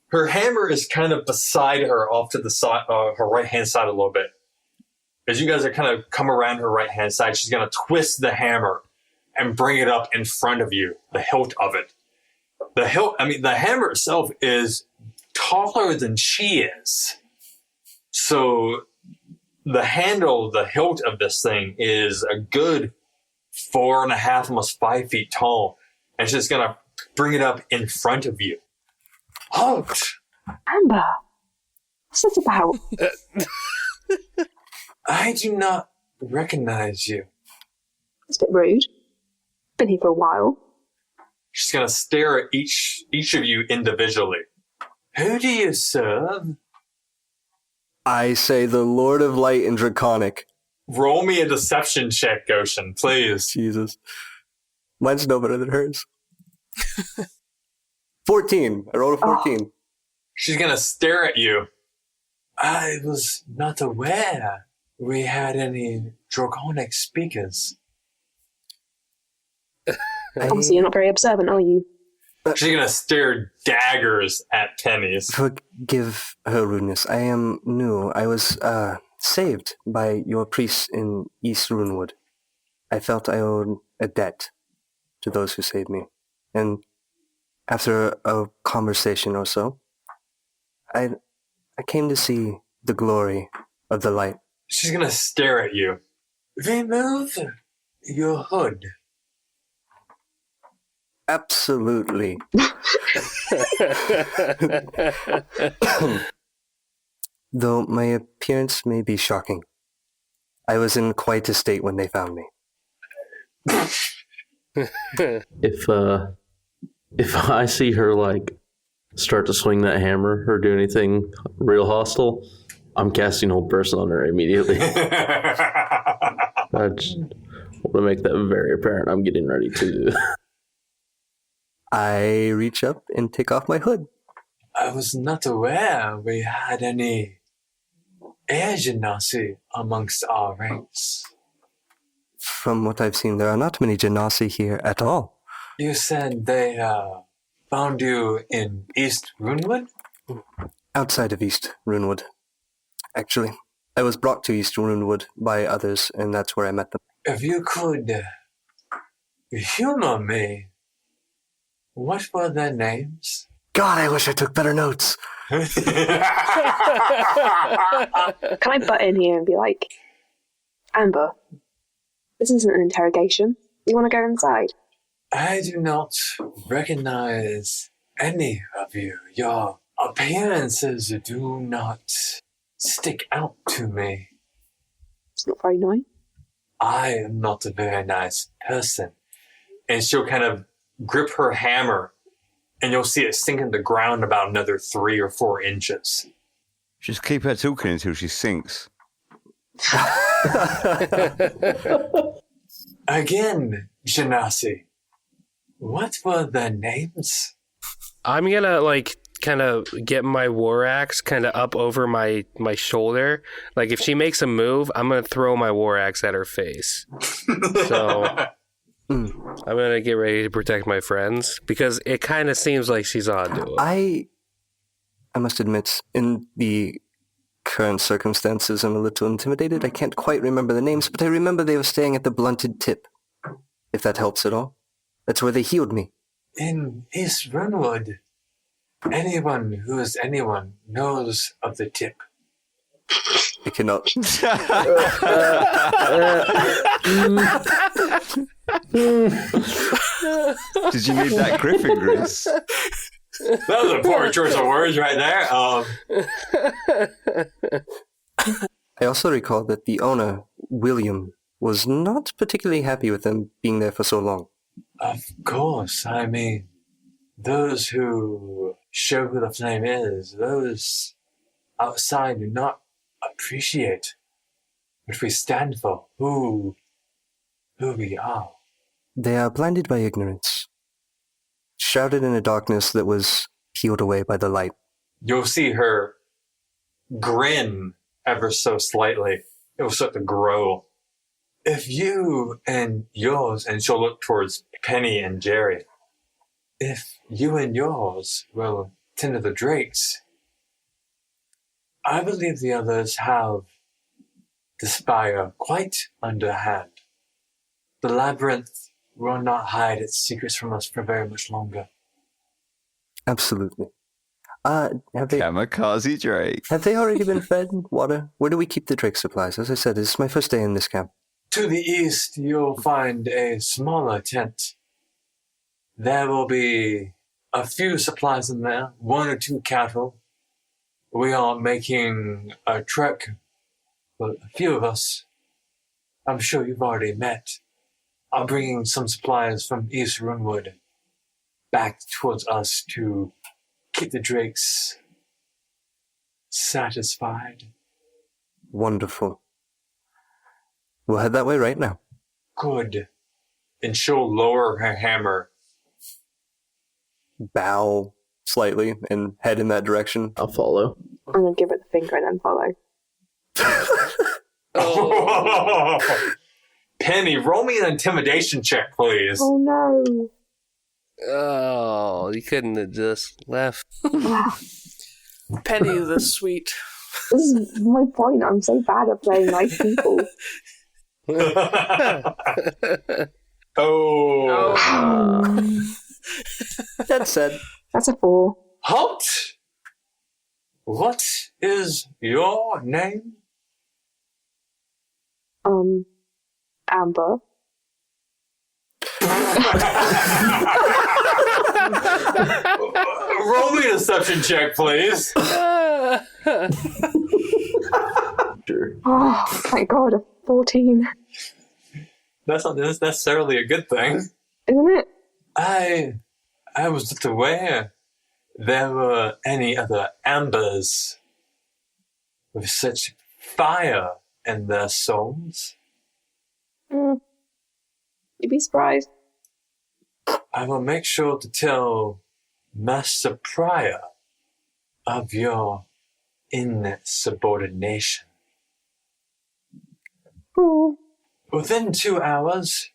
her hammer is kind of beside her off to the side, her right-hand side a little bit. As you guys are kind of come around her right-hand side, she's going to twist the hammer and bring it up in front of you, the hilt of it. The hammer itself is taller than she is. So the handle, the hilt of this thing is a good 4.5, almost 5 feet tall. And she's going to bring it up in front of you. Halt! Amber, what's this about? I do not recognize you. It's a bit rude. Been here for a while. She's going to stare at each of you individually. Who do you serve? I say the Lord of Light and Draconic. Roll me a deception check, Goshen, please. Jesus. Mine's no better than hers. 14. I rolled a 14. She's going to stare at you. I was not aware we had any draconic speakers. Obviously, you're not very observant, are you? She's going to stare daggers at Pennies. Forgive her rudeness. I am new. I was saved by your priests in East Runewood. I felt I owed a debt to those who saved me. And after a conversation or so, I came to see the glory of the light. She's going to stare at you. Remove your hood. Absolutely. Though my appearance may be shocking, I was in quite a state when they found me. If I see her like start to swing that hammer or do anything real hostile, I'm casting Hold Person on her immediately. I just want to make that very apparent. I'm getting ready to. I reach up and take off my hood. I was not aware we had any air genasi amongst our ranks. From what I've seen, there are not many Genasi here at all. You said they found you in East Runewood? Outside of East Runewood. Actually, I was brought to East Runewood by others, and that's where I met them. If you could humor me, what were their names? God, I wish I took better notes. Can I butt in here and be like, Amber, this isn't an interrogation. You want to go inside? I do not recognize any of you. Your appearances do not stick out to me. It's not very nice. I am not a very nice person. And she'll kind of grip her hammer, and you'll see it sink in the ground about another 3 or 4 inches. Just keep her talking until she sinks. Again, Genasi, what were their names? I'm gonna like kind of get my war axe kind of up over my shoulder. Like if she makes a move, I'm gonna throw my war axe at her face. So I'm gonna get ready to protect my friends because it kind of seems like she's onto it. I must admit, in the current circumstances, I'm a little intimidated. I can't quite remember the names, but I remember they were staying at the Blunted Tip, if that helps at all. That's where they healed me. In East Runewood, anyone who is anyone knows of the tip. I cannot. Did you need that Griffin grease? That was a poor choice of words right there. I also recall that the owner, William, was not particularly happy with them being there for so long. Of course, I mean, those who show who the flame is, those outside do not appreciate what we stand for, who we are. They are blinded by ignorance, shrouded in a darkness that was peeled away by the light. You'll see her grin ever so slightly. It will start to grow. If you and yours, and she'll look towards Penny and Jerry, if you and yours will tend to the drakes, I believe the others have the spire quite underhand. The labyrinth will not hide its secrets from us for very much longer. Absolutely. Have they Kamikaze Drake. have they already been fed water? Where do we keep the Drake supplies? As I said, this is my first day in this camp. To the east, you'll find a smaller tent. There will be a few supplies in there, 1 or 2 cattle. We are making a trek, well, a few of us. I'm sure you've already met. I'm bringing some supplies from East Runewood back towards us to keep the drakes satisfied. Wonderful. We'll head that way right now. Good. And she'll lower her hammer. Bow slightly and head in that direction. I'll follow. I'm gonna give it the finger and then follow. Penny, roll me an intimidation check, please. Oh no! Oh, you couldn't have just left. Penny the sweet. This is my point. I'm so bad at playing nice people. Oh. That said, That's a 4. Halt! What is your name? Amber. Roll me a deception check, please. Sure. Oh, thank God, a 14. That's not necessarily a good thing. Isn't it? I was not aware there were any other ambers with such fire in their souls. You'd be surprised. I will make sure to tell Master Prior of your insubordination. Oh, Within 2 hours,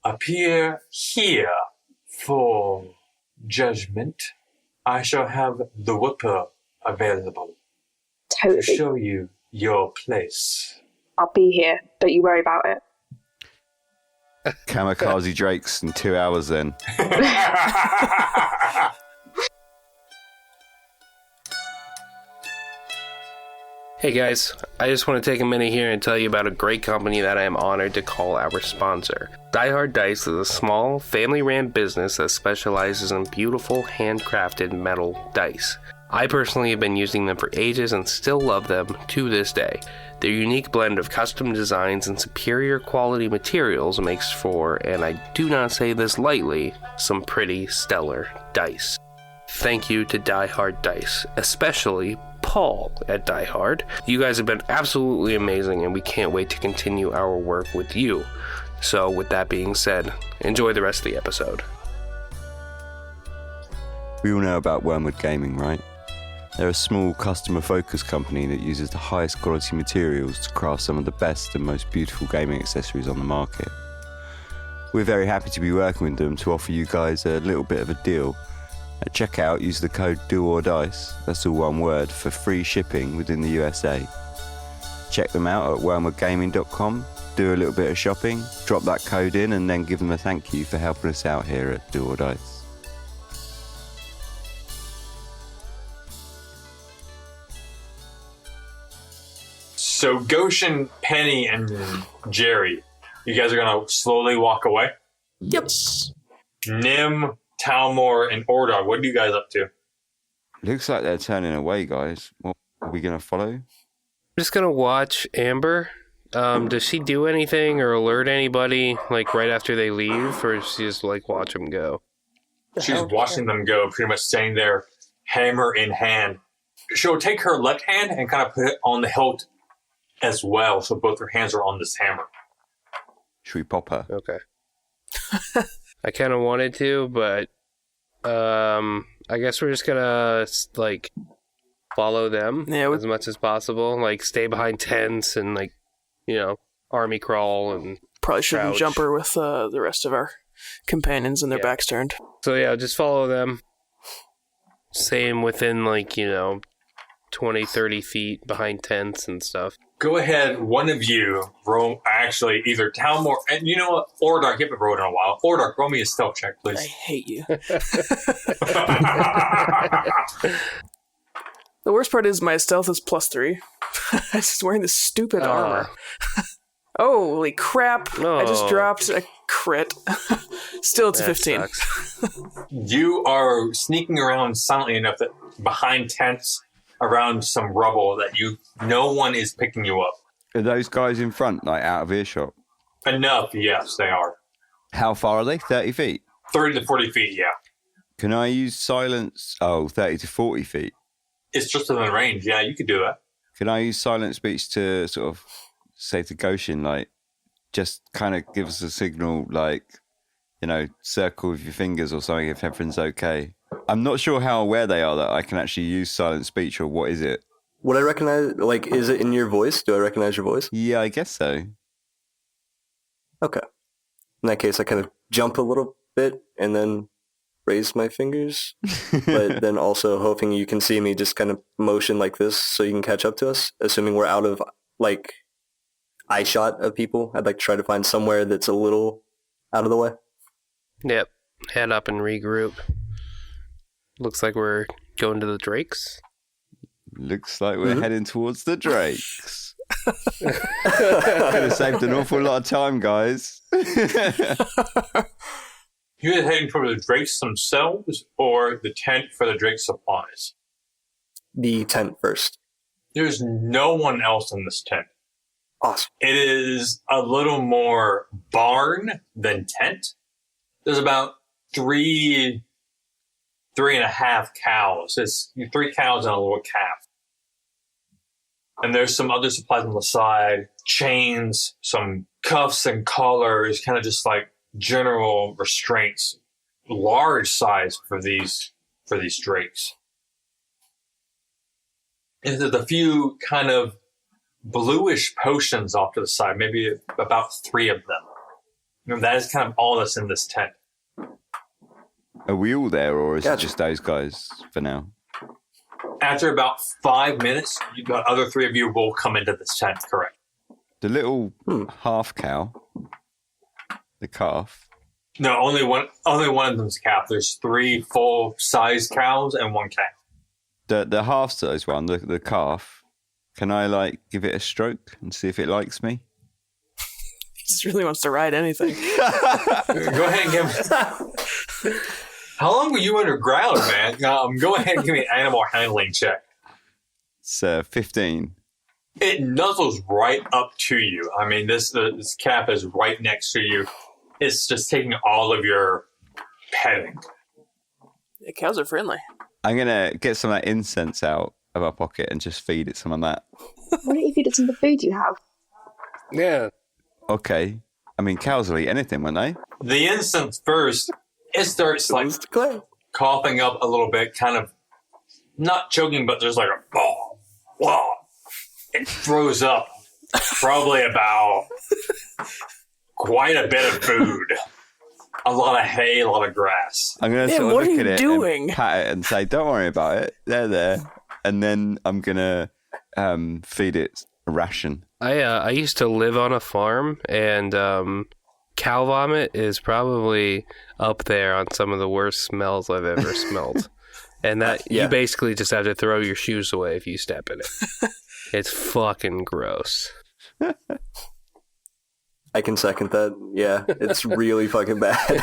appear here for judgment. I shall have the whipper available to totally. show you your place. I'll be here. Don't you worry about it. Kamikaze Drakes in 2 hours then. Hey guys, I just want to take a minute here and tell you about a great company that I am honored to call our sponsor. Die Hard Dice is a small, family-ran business that specializes in beautiful, handcrafted metal dice. I personally have been using them for ages and still love them to this day. Their unique blend of custom designs and superior quality materials makes for, and I do not say this lightly, some pretty stellar dice. Thank you to Die Hard Dice, especially Paul at Die Hard. You guys have been absolutely amazing and we can't wait to continue our work with you. So with that being said, enjoy the rest of the episode. We all know about Wormwood Gaming, right? They're a small customer-focused company that uses the highest quality materials to craft some of the best and most beautiful gaming accessories on the market. We're very happy to be working with them to offer you guys a little bit of a deal. At checkout, use the code DOORDICE, that's all one word, for free shipping within the USA. Check them out at wormwoodgaming.com, do a little bit of shopping, drop that code in, and then give them a thank you for helping us out here at Do or Dice. So Goshen, Penny, and Jerry, you guys are going to slowly walk away? Yep. Nim, Talmor, and Ordar, what are you guys up to? Looks like they're turning away, guys. What are we going to follow? I'm just gonna watch Amber. Does she do anything or alert anybody like right after they leave, or does she just like watch them go? She's watching them go, pretty much standing there, hammer in hand. She'll take her left hand and kind of put it on the hilt as well, so both her hands are on this hammer. Should we pop her? Okay. I kind of wanted to, but I guess we're just gonna like follow them as much as possible. Like stay behind tents and like, you know, army crawl and probably shouldn't crouch. jump her with the rest of our companions and their backs turned. So yeah, just follow them. Same within like, you know, 20, 30 feet behind tents and stuff. Go ahead, one of you roll, actually, either Talmor, and you know what, Ordar, you haven't rolled in a while. Ordar, roll me a stealth check, please. I hate you. The worst part is my stealth is +3. I'm just wearing this stupid armor. Holy crap. I just dropped a crit. Still, it's a 15. You are sneaking around silently enough that behind tents, around some rubble, that no one is picking you up. Are those guys in front, like out of earshot? Enough, yes, they are. How far are they? 30 feet? 30 to 40 feet, yeah. Can I use silence? 30 to 40 feet. It's just within range, yeah, you could do that. Can I use silent speech to sort of say to Goshen, like, just kind of give us a signal, like, you know, circle with your fingers or something if everything's okay? I'm not sure how aware they are that I can actually use silent speech, or what is it? Would I recognize, like, is it in your voice? Do I recognize your voice? Yeah, I guess so. Okay. In that case, I kind of jump a little bit and then raise my fingers, but then also hoping you can see me just kind of motion like this so you can catch up to us, assuming we're out of, like, eye shot of people. I'd like to try to find somewhere that's a little out of the way. Yep. Head up and regroup. Looks like we're going to the Drakes. Looks like we're heading towards the Drakes. Could have saved an awful lot of time, guys. You're heading toward the Drakes themselves or the tent for the Drake supplies? The tent first. There's no one else in this tent. Awesome. It is a little more barn than tent. There's about 3.5 cows. It's 3 cows and a little calf. And there's some other supplies on the side, chains, some cuffs and collars, kind of just like general restraints, large size for these drakes. And there's a few kind of bluish potions off to the side, maybe about 3 of them. And that is kind of all that's in this tent. Are we all there, or is it just those guys for now? After about 5 minutes, the other 3 of you will come into this tent, correct? The little half cow, the calf. No, only one of them's a calf. There's 3 full-size cows and 1 calf. The half-size one, the calf, can I, like, give it a stroke and see if it likes me? He just really wants to ride anything. Go ahead and give... How long were you underground, man? Go ahead and give me an animal handling check. It's 15. It nuzzles right up to you. I mean, this calf is right next to you. It's just taking all of your petting. Yeah, cows are friendly. I'm going to get some of that incense out of our pocket and just feed it some of that. Why don't you feed it some of the food you have? Yeah. Okay. I mean, cows will eat anything, won't they? The incense first, it starts like coughing up a little bit, kind of not choking, but there's like a wah. It throws up probably about quite a bit of food. a lot of hay, a lot of grass. I'm going to Man, sort of what look are at you it doing? and pat it and say, don't worry about it. They're there. And then I'm going to feed it a ration. I used to live on a farm, and cow vomit is probably up there on some of the worst smells I've ever smelled. And that you basically just have to throw your shoes away if you step in it. It's fucking gross. I can second that. Yeah, it's really fucking bad.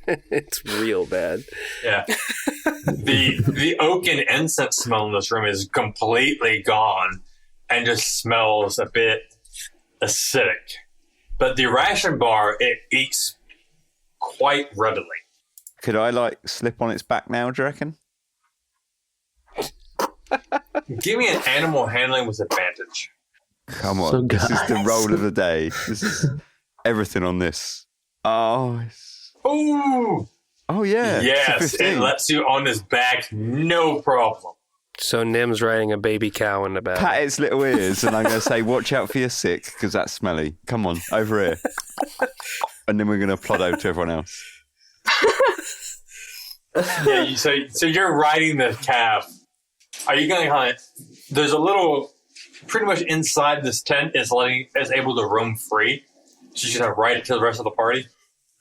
It's real bad. Yeah. The oak and incense smell in this room is completely gone and just smells a bit acidic. But the ration bar, it eats quite readily. Could I, slip on its back now, do you reckon? Give me an animal handling with advantage. Come on. So this is the guys- roll of the day. This is everything on this. Oh, Ooh! oh yeah. It's a Yes, 15. it lets you on his back, no problem. So Nim's riding a baby cow in the back. Pat its little ears, and I'm going to say, watch out for your sick, because that's smelly. Come on, over here. And then we're going to plod over to everyone else. Yeah, so you're riding the calf. Are you going to hunt? There's a little, pretty much inside this tent is able to roam free. So you're going to ride it to the rest of the party?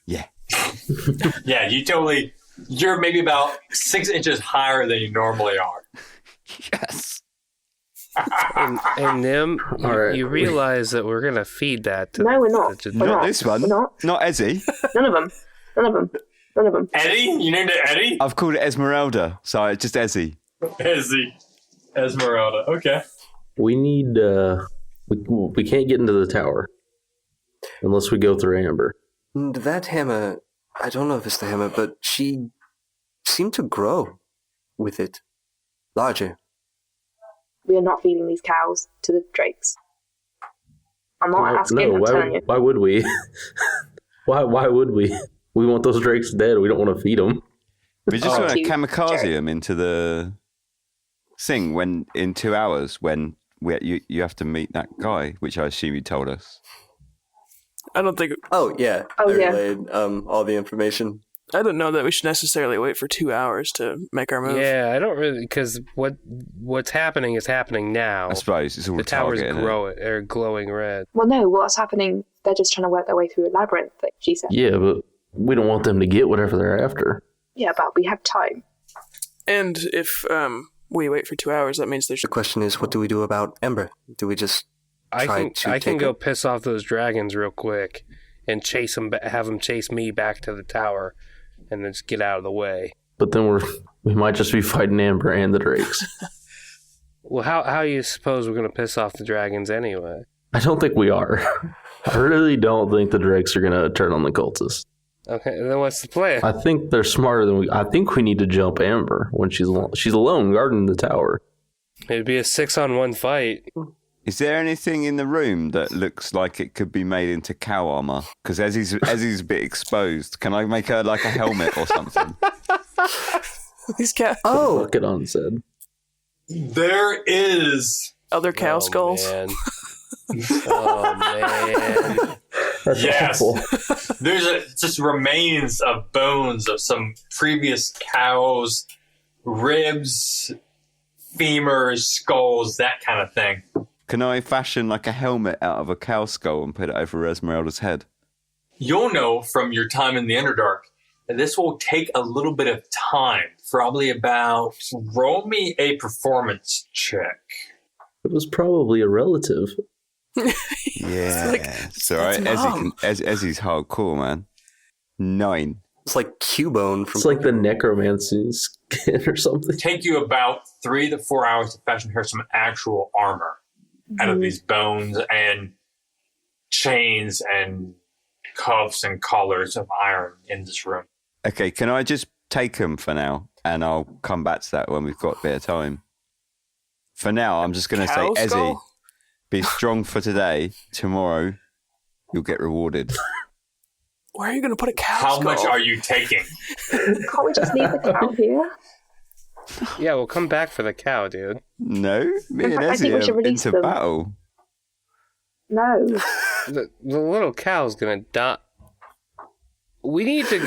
Yeah. Yeah, you're maybe about 6 inches higher than you normally are. Yes. And Nim, All right. you realize that we're going to feed that to No, we're not. to- We're Not not. this one. We're not. Not Ezzy. None of them. None of them. None of them. Eddie? You named it Eddie? I've called it Esmeralda, so it's just Ezzy. Ezzy. Esmeralda. Okay. We need. We can't get into the tower unless we go through Amber. And that hammer, I don't know if it's the hammer, but she seemed to grow with it. Larger. We are not feeding these cows to the drakes. I'm not asking, I'm telling you. Why would we? Why would we? We want those drakes dead. We don't want to feed them. We just want to Cute. kamikaze Jerry. him into the thing when in 2 hours when you have to meet that guy, which I assume you told us. I don't think Oh, yeah. Oh, I yeah. relayed all the information. I don't know that we should necessarily wait for 2 hours to make our move. Yeah, I don't really, because what's happening is happening now. I suppose it's all The tower's targeting glowing red. Well, no, what's happening? They're just trying to work their way through a labyrinth, like she said. Yeah, but we don't want them to get whatever they're after. Yeah, but we have time. And if we wait for 2 hours, that means there's The question is, what do we do about Ember? Do we just I try can to I can take go her? piss off those dragons real quick and chase them, have them chase me back to the tower, and then just get out of the way. But then we might just be fighting Amber and the drakes. Well, how you suppose we're gonna piss off the dragons anyway? I don't think we are. I really don't think the drakes are gonna turn on the cultists. Okay, then what's the plan? I think they're smarter than we. I think we need to jump Amber when she's alone. She's alone guarding the tower. It'd be a 6-on-1 fight. Is there anything in the room that looks like it could be made into cow armor? Because Ezzy's a bit exposed. Can I make her like a helmet or something? these cow Fuck it on said. There is. other cow skulls. Man. Oh man. That's Yes. awful. There's just remains of bones of some previous cows, ribs, femurs, skulls, that kind of thing. Can I fashion like a helmet out of a cow skull and put it over Esmeralda's head? You'll know from your time in the Underdark that this will take a little bit of time. Probably about, roll me a performance check. It was probably a relative. Yeah. like, it's all right. Ezzy's hardcore, man. 9. It's like Cubone from... It's like the necromancy skin or something. Take you about 3 to 4 hours to fashion her some actual armor out of these bones and chains and cuffs and collars of iron in this room. Okay, can I just take them for now? And I'll come back to that when we've got a bit of time. For now, I'm just going to say, Cow Ezzy, skull? be strong for today. Tomorrow, you'll get rewarded. Where are you going to put a cow How skull? much are you taking? Can't we just leave the cow here? Yeah, we'll come back for the cow, dude. No, me In and fact, I think we Ezzy should are release into them. battle. No. The little cow's gonna die. We need to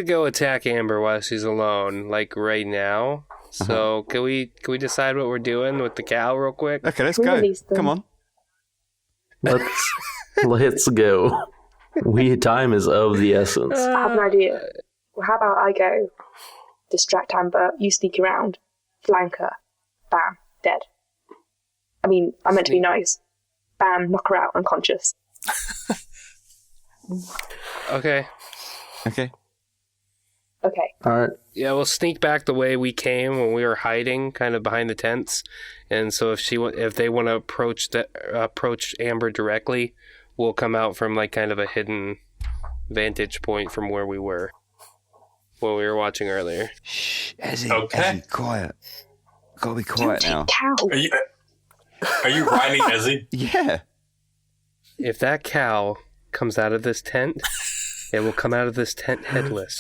go attack Amber while she's alone, like right now. So can we decide what we're doing with the cow real quick? Okay, let's go. Come on. Let's go. Time is of the essence. I have an idea. Well, how about I go distract Amber, you sneak around, flank her, bam, dead. I mean, I meant to be nice. Bam, knock her out, unconscious. Okay. Okay. All right. Yeah, we'll sneak back the way we came when we were hiding, kind of behind the tents. And so if they want to approach Amber directly, we'll come out from like kind of a hidden vantage point from where we were watching earlier. Shh, Ezzy. Okay. Ezzy, quiet. Gotta be quiet now. Cow. Are you riding Ezzy? Yeah. If that cow comes out of this tent, it will come out of this tent headless.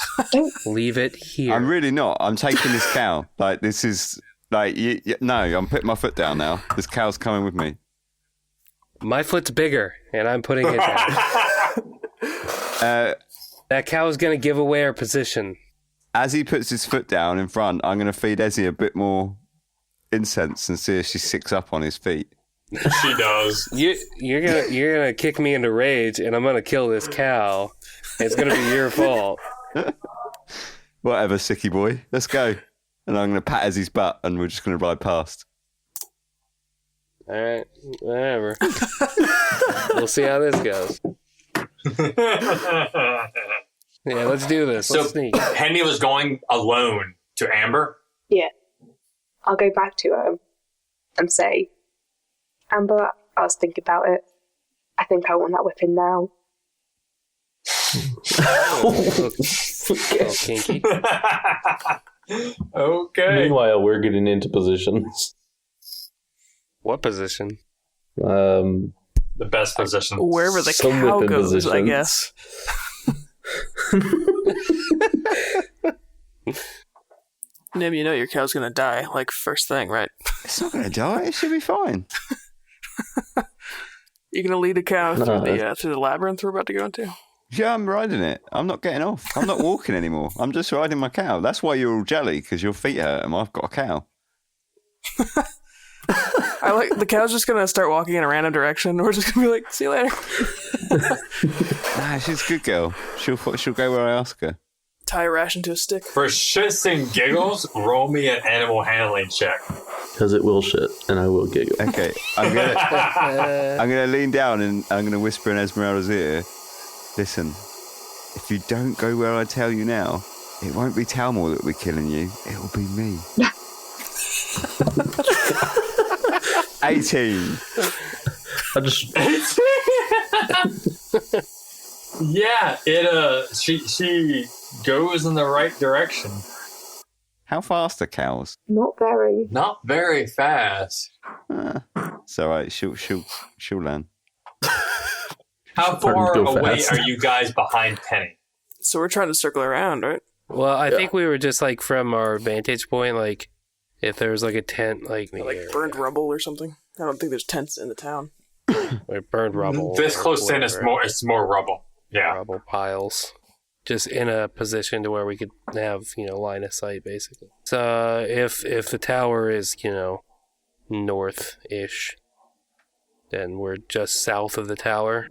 Leave it here. I'm really not. I'm taking this cow. Like, this is... Like, no, I'm putting my foot down now. This cow's coming with me. My foot's bigger, and I'm putting it down. That cow is going to give away our position. As he puts his foot down in front, I'm going to feed Ezzy a bit more incense and see if she sicks up on his feet. She does. You're gonna kick me into rage, and I'm gonna kill this cow. It's gonna be your fault. Whatever, sicky boy. Let's go. And I'm going to pat Ezzy's butt, and we're just going to ride past. All right, whatever. We'll see how this goes. Yeah, let's do this. Let's sneak. Penny was going alone to Amber? Yeah. I'll go back to her and say, Amber, I was thinking about it. I think I want that whipping now. Kinky. Okay. Meanwhile, we're getting into positions. What position? The best position. Wherever the Some cow whipping goes, I positions. guess. Nim, you know your cow's gonna die, like, first thing, right? It's not going to die. It should be fine. You're gonna lead a cow through the labyrinth we're about to go into? Yeah, I'm riding it. I'm not getting off. I'm not walking anymore. I'm just riding my cow. That's why you're all jelly, because your feet hurt and I've got a cow. I like the cow's just gonna start walking in a random direction. We're just gonna be like, see you later. Nah, she's a good girl. She'll go where I ask her. Tie a ration to a stick. For shits and giggles, roll me an animal handling check. Because it will shit, and I will giggle. Okay, I'm gonna lean down and I'm gonna whisper in Esmeralda's ear. Listen, if you don't go where I tell you now, it won't be Talmor that will be killing you. It will be me. 18. I just Yeah, she goes in the right direction. How fast are cows? Not very. Not very fast. It's all right. She'll learn. How far Go away fast. are you guys behind Penny? So we're trying to circle around, right? Well, I think we were just like from our vantage point, like if there was like a tent, like Burned rubble or something. I don't think there's tents in the town. like burned rubble. This or close in, whatever. it's more rubble. Yeah. Rubble piles. Just in a position to where we could have, line of sight, basically. So if the tower is, north-ish, then we're just south of the tower.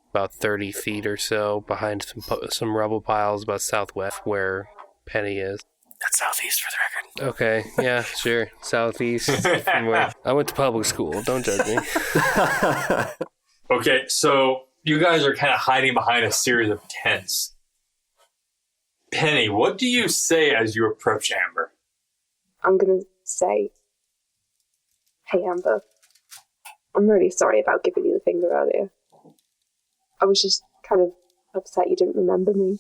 About 30 feet or so behind some rubble piles about southwest where Penny is. That's southeast for the record. Okay, yeah, sure. Southeast. From where I went to public school. Don't judge me. Okay, so you guys are kind of hiding behind a series of tents. Penny, what do you say as you approach Amber? I'm going to say, hey, Amber, I'm really sorry about giving you the finger earlier. I was just kind of upset you didn't remember me.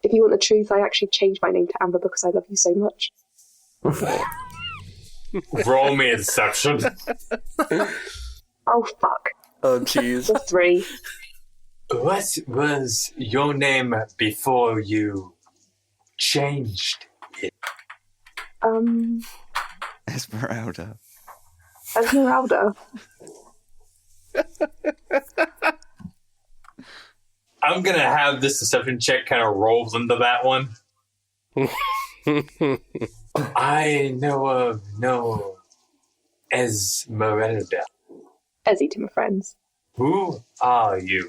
If you want the truth, I actually changed my name to Amber because I love you so much. Roll me a deception. Oh, fuck. Oh, jeez. The 3. What was your name before you changed it? Esmeralda. Esmeralda. I'm going to have this deception check kind of rolls into that one. I know of no Esmeralda. Ezzy to my friends. Who are you?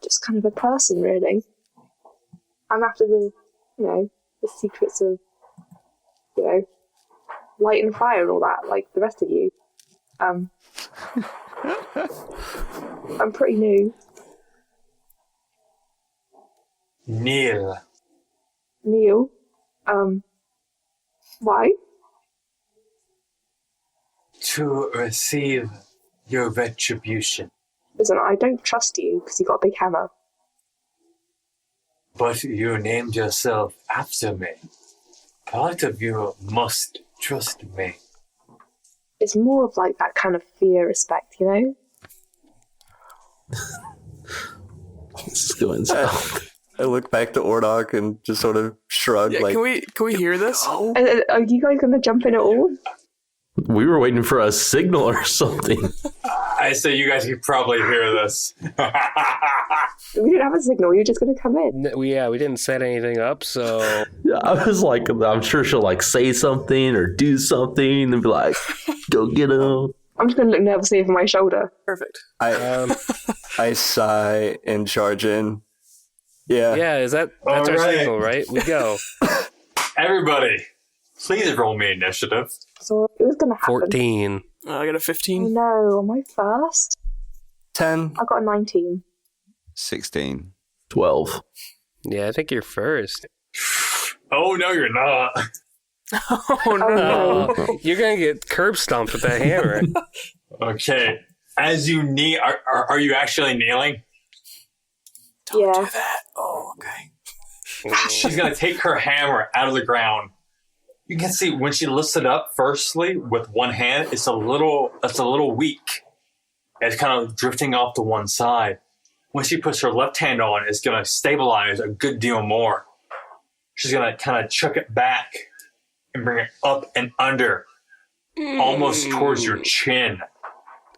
Just kind of a person, really. I'm after the secrets of, light and fire and all that, like the rest of you. I'm pretty new. Neil. Neil? Why? To receive your retribution. Listen, I don't trust you because you got a big hammer. But you named yourself after me. Part of you must trust me. It's more of like that kind of fear respect, you know? This is going south. I look back to Ordog and just sort of shrug. Yeah, like, can we hear this? Are you guys going to jump in at all? We were waiting for a signal or something. I say you guys could probably hear this. We didn't have a signal. You're just going to come in. We didn't set anything up, so I was like, I'm sure she'll like say something or do something and be like, go get him. I'm just going to look nervously over my shoulder. Perfect. I sigh and charge in. Yeah. yeah, that's All our right. signal, right? We go. Everybody, please roll me initiative. So it was going to happen. 14. I got a Oh 15. no, am I first? 10. I got a 19. 16. 12. Yeah, I think you're first. Oh, no, you're not. Oh Oh no. no. You're gonna get curb stomped with that hammer. Okay. As you kneel, are you actually kneeling? Don't Yeah. do that. Oh, okay. She's going to take her hammer out of the ground. You can see when she lifts it up, firstly, with one hand, it's a little weak. It's kind of drifting off to one side. When she puts her left hand on, it's going to stabilize a good deal more. She's going to kind of chuck it back and bring it up and under, almost towards your chin.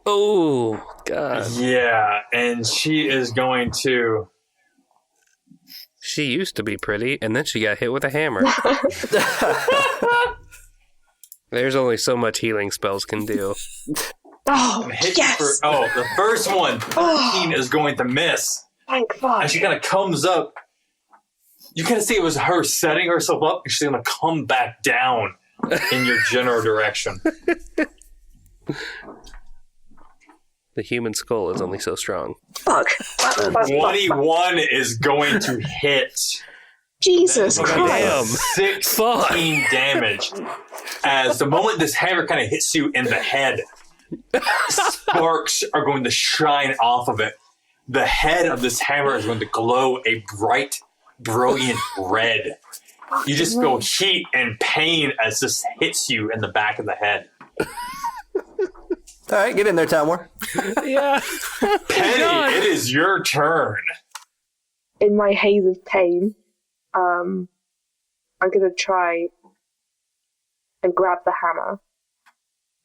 Oh, God. Yeah, and she is going to... She used to be pretty, and then she got hit with a hammer. There's only so much healing spells can do. Oh, hit yes! the first one, 13 is going to miss. Thank God. And she kind of comes up. You kind of see it was her setting herself up, and she's going to come back down in your general direction. The human skull is only so strong. Fuck. 21 is going to hit. Jesus That's Christ. Damn. 16 damage. As the moment this hammer kind of hits you in the head, sparks are going to shine off of it. The head of this hammer is going to glow a bright, brilliant red. You just feel heat and pain as this hits you in the back of the head. All right, get in there, Tamwar. Yeah. Penny, it is your turn. In my haze of pain, I'm going to try and grab the hammer.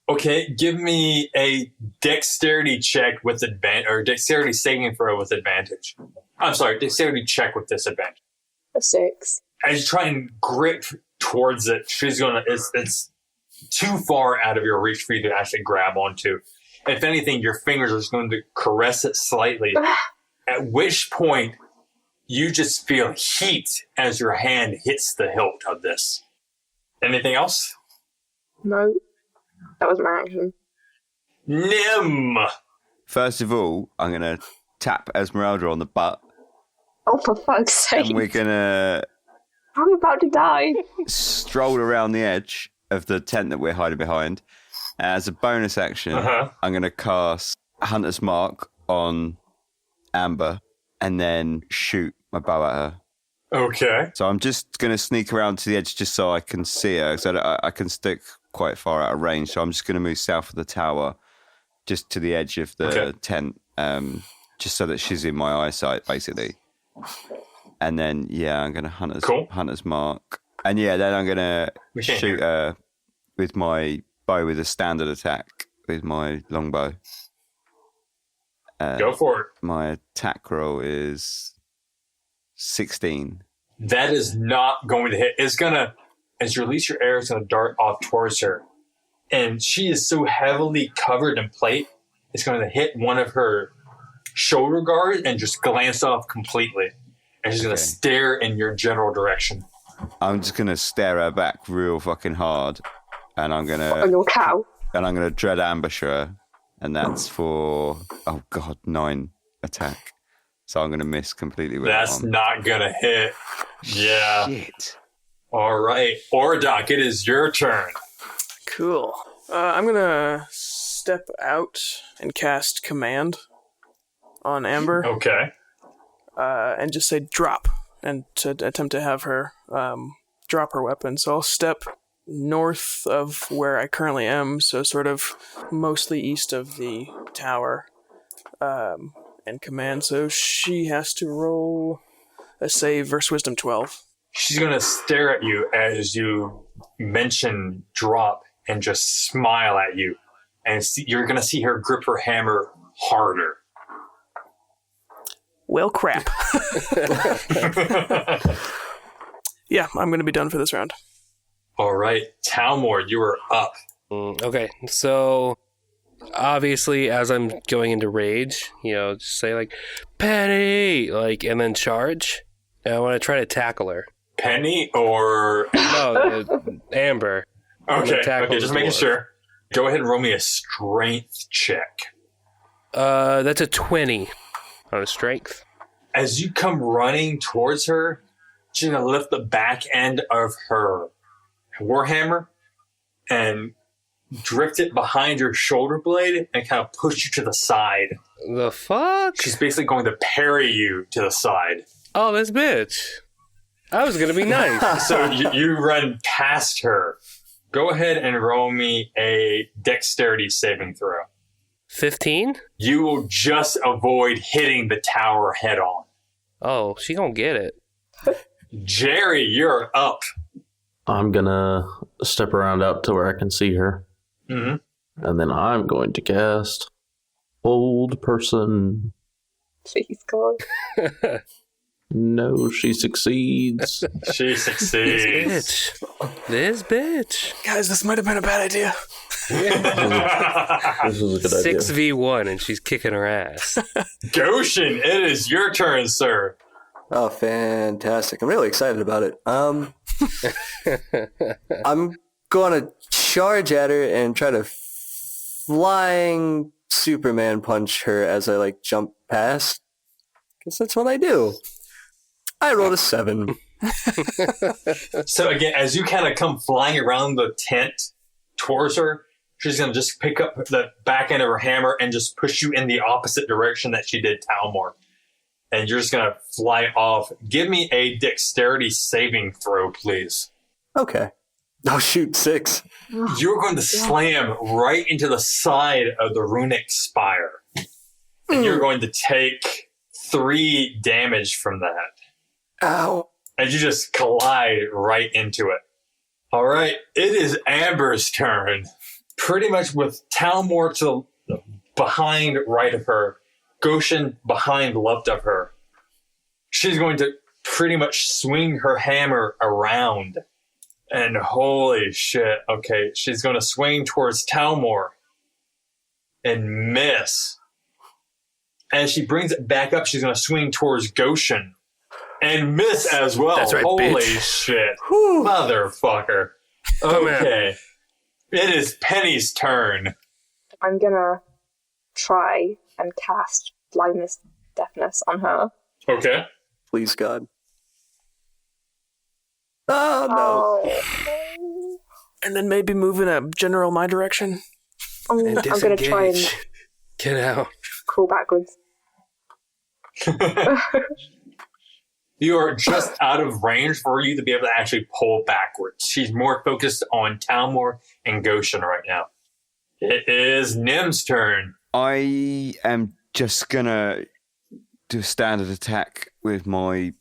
Okay, give me a dexterity check with advantage, or dexterity saving throw with advantage. I'm sorry, dexterity check with disadvantage. A 6. As you try and grip towards it, it's too far out of your reach for you to actually grab onto. If anything, your fingers are just going to caress it slightly, at which point you just feel heat as your hand hits the hilt of this. Anything else? No. That was my action. Nim! First of all, I'm going to tap Esmeralda on the butt, Oh, for fuck's sake. and we're going to I'm about to die. stroll around the edge of the tent that we're hiding behind. As a bonus action, I'm going to cast Hunter's Mark on Amber and then shoot my bow at her. Okay. So I'm just going to sneak around to the edge just so I can see her, because I can stick quite far out of range. So I'm just going to move south of the tower, just to the edge of the tent, just so that she's in my eyesight, basically. And then, yeah, I'm going to Hunter's Mark. And yeah, then I'm going to shoot her with my bow with a standard attack with my longbow. Go for it. My attack roll is 16. That is not going to hit. It's going to, as you release your arrow, it's going to dart off towards her. And she is so heavily covered in plate, it's going to hit one of her shoulder guards and just glance off completely. And she's going to stare in your general direction. I'm just going to stare her back real fucking hard. And I'm going to... On your cow? And I'm going to dread ambush her. And that's for, 9 attack. So I'm going to miss completely with That's that one. not going to hit. Yeah. Shit. All right. Ordok, it is your turn. Cool. I'm gonna step out and cast Command on Amber. Okay. And just say drop, and to attempt to have her drop her weapon. So I'll step north of where I currently am, so sort of mostly east of the tower, and command. So she has to roll a save versus Wisdom 12. She's going to stare at you as you mention drop and just smile at you. And you're going to see her grip her hammer harder. Well, crap. Yeah, I'm going to be done for this round. All right. Talmor, you are up. Okay, so obviously as I'm going into rage, just say like, Penny! And then charge. And I want to try to tackle her. Penny or... No, Amber. Okay, just making sure. Go ahead and roll me a strength check. That's a 20 on a strength. As you come running towards her, she's going to lift the back end of her warhammer and drift it behind your shoulder blade and kind of push you to the side. The fuck? She's basically going to parry you to the side. Oh, this bitch. I was going to be nice. So you run past her. Go ahead and roll me a dexterity saving throw. 15? You will just avoid hitting the tower head on. Oh, she gonna get it. Jerry, you're up. I'm gonna step around out to where I can see her. Mm-hmm. And then I'm going to cast Old Person. Please, God. No, she succeeds. She succeeds. This bitch. Guys, this might have been a bad idea. This is a good idea. 6v1 and she's kicking her ass. Goshen, it is your turn, sir. Oh, fantastic. I'm really excited about it. I'm going to charge at her and try to flying Superman punch her as I, jump past. Because that's what I do. I rolled a 7. So again, as you kind of come flying around the tent towards her, she's going to just pick up the back end of her hammer and just push you in the opposite direction that she did Talmor. And you're just going to fly off. Give me a dexterity saving throw, please. Okay. Oh, shoot, 6. You're going to slam right into the side of the runic spire. And you're going to take 3 damage from that. Ow. And you just collide right into it. All right, it is Amber's turn. Pretty much with Talmor to the behind right of her, Goshen behind left of her. She's going to pretty much swing her hammer around. And holy shit, okay, she's going to swing towards Talmor and miss. As she brings it back up, she's going to swing towards Goshen and miss as well. That's right, holy bitch. shit. Motherfucker. Okay. It is Penny's turn. I'm gonna try and cast blindness, deafness on her. Okay. Please, God. Oh, no. Oh. And then maybe move in a general my direction. I'm gonna try and Get out. crawl backwards. You are just out of range for you to be able to actually pull backwards. She's more focused on Talmor and Goshen right now. It is Nim's turn. I am just going to do a standard attack with my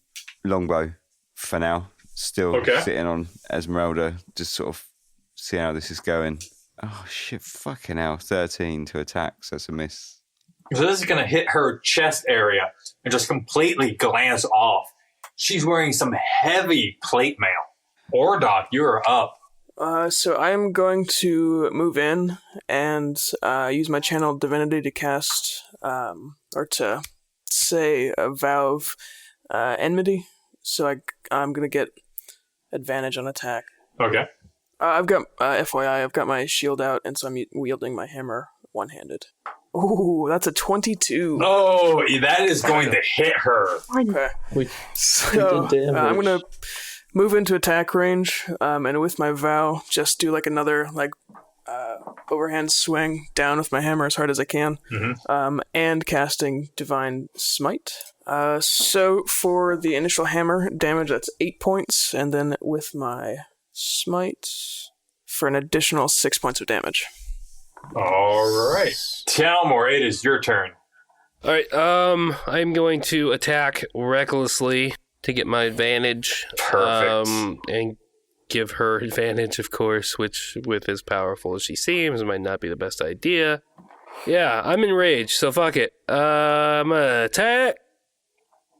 longbow for now. Still sitting on Esmeralda, just sort of seeing how this is going. Oh, shit, fucking hell. 13 to attack, so that's a miss. So this is going to hit her chest area and just completely glance off. She's wearing some heavy plate mail. Ordok, you're up. So I'm going to move in and use my channel divinity to cast, or to say a vow of enmity. So I'm going to get advantage on attack. Okay. I've got, FYI, I've got my shield out, and so I'm wielding my hammer one-handed. Ooh, that's a 22. Oh, that is going to hit her. Okay. So I'm going to move into attack range, and with my vow, just do like another overhand swing down with my hammer as hard as I can, and casting Divine Smite. So for the initial hammer damage, that's 8 points, and then with my smite for an additional 6 points of damage. All right. Talmor, it is your turn. All right, I'm going to attack recklessly to get my advantage. Perfect. And give her advantage, of course, which, with as powerful as she seems, might not be the best idea. Yeah, I'm enraged, so fuck it. I'm gonna attack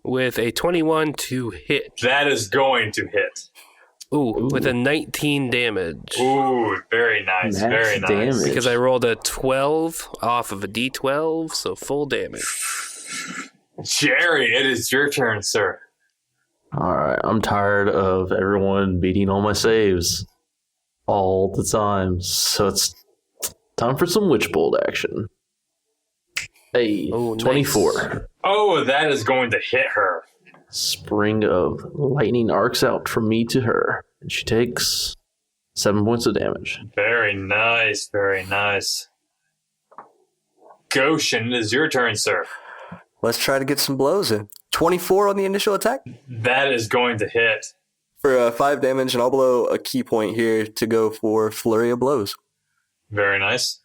with a 21 to hit. That is going to hit. Ooh, with a 19 damage. Ooh, very nice, very nice. damage. Because I rolled a 12 off of a d12, so full damage. Jerry, it is your turn, sir. All right, I'm tired of everyone beating all my saves all the time, so it's time for some Witch Bolt action. Hey, Oh, nice. 24. Oh, that is going to hit her. Spring of lightning arcs out from me to her, and she takes 7 points of damage. Very nice, very nice. Goshen, it is your turn, sir. Let's try to get some blows in. 24 on the initial attack That is going to hit. for 5 damage, and I'll blow a key point here to go for Flurry of Blows. Very nice.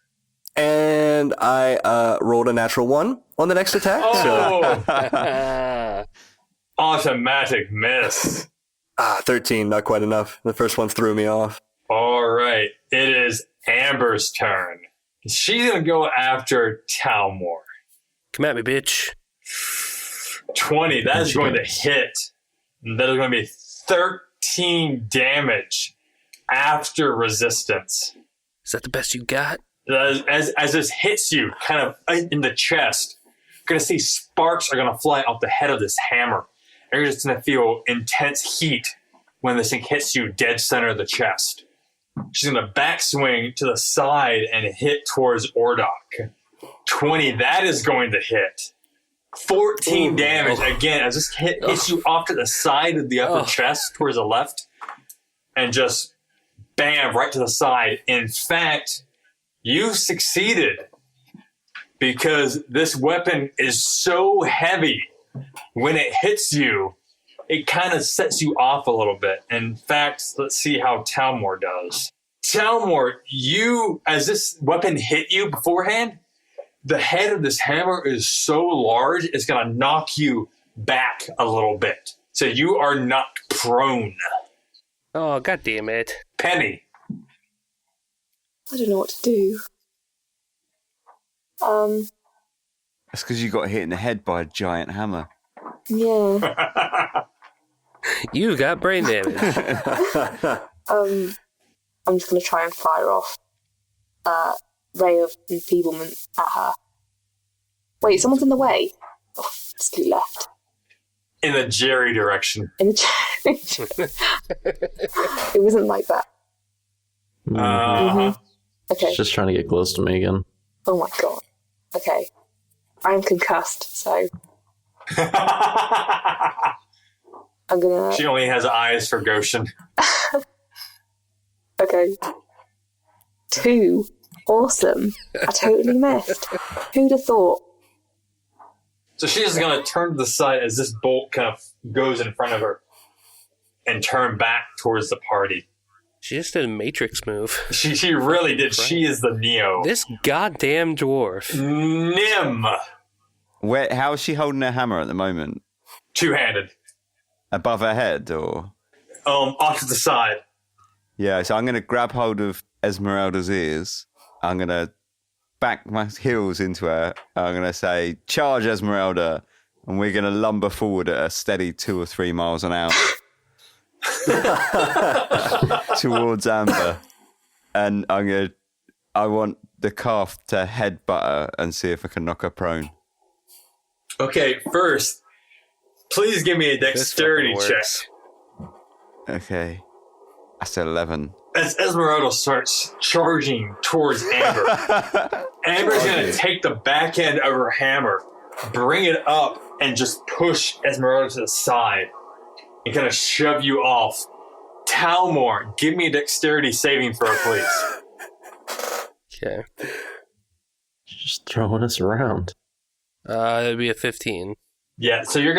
And I rolled a natural 1 on the next attack. So, Oh, automatic miss. 13, not quite enough. The first one threw me off. All right, it is Amber's turn. She's going to go after Talmor. Come at me, bitch. 20, that is going to hit. That is going to be 13 damage after resistance. Is that the best you got? As this hits you kind of in the chest, you're going to see sparks are going to fly off the head of this hammer. And you're just going to feel intense heat when this thing hits you dead center of the chest. She's going to backswing to the side and hit towards Ordok. 20, that is going to hit. 14 damage again as this hits you off to the side of the upper chest towards the left, and just bam, right to the side. In fact, you succeeded because this weapon is so heavy. When it hits you, it kind of sets you off a little bit. In fact, let's see how Talmor does. Talmor, as this weapon hit you beforehand, the head of this hammer is so large, it's going to knock you back a little bit. So you are knocked prone. Oh, god damn it. Penny. I don't know what to do. That's because you got hit in the head by a giant hammer. Yeah. You got brain damage. I'm just going to try and fire off Ray of Enfeeblement at her. Wait, someone's in the way. Oh, just left. In the Jerry direction. In the It wasn't like that. Okay. She's just trying to get close to me again. Oh my god. Okay. I'm concussed, so I'm gonna... She only has eyes for Goshen. Okay. 2. Awesome. I totally missed. Who'd have thought? So she's just going to turn to the side as this bolt kind of goes in front of her and turn back towards the party. She just did a Matrix move. She really did. She is the Neo. This goddamn dwarf. Nim. How is she holding her hammer at the moment? Two-handed. Above her head, or? Off to the side. Yeah, so I'm going to grab hold of Esmeralda's ears. I'm going to back my heels into her. I'm going to say, charge, Esmeralda. and we're going to lumber forward at a steady 2 or 3 miles an hour towards Amber. And I want the calf to headbutt her and see if I can knock her prone. Okay, first, please give me a dexterity fucking check. works. Okay. That's 11. As Esmeralda starts charging towards Amber, Amber's going to take the back end of her hammer, bring it up, and just push Esmeralda to the side and kind of shove you off. Talmor, give me a dexterity saving throw, please. Okay. Just throwing us around. It'd be a 15. Yeah, so you're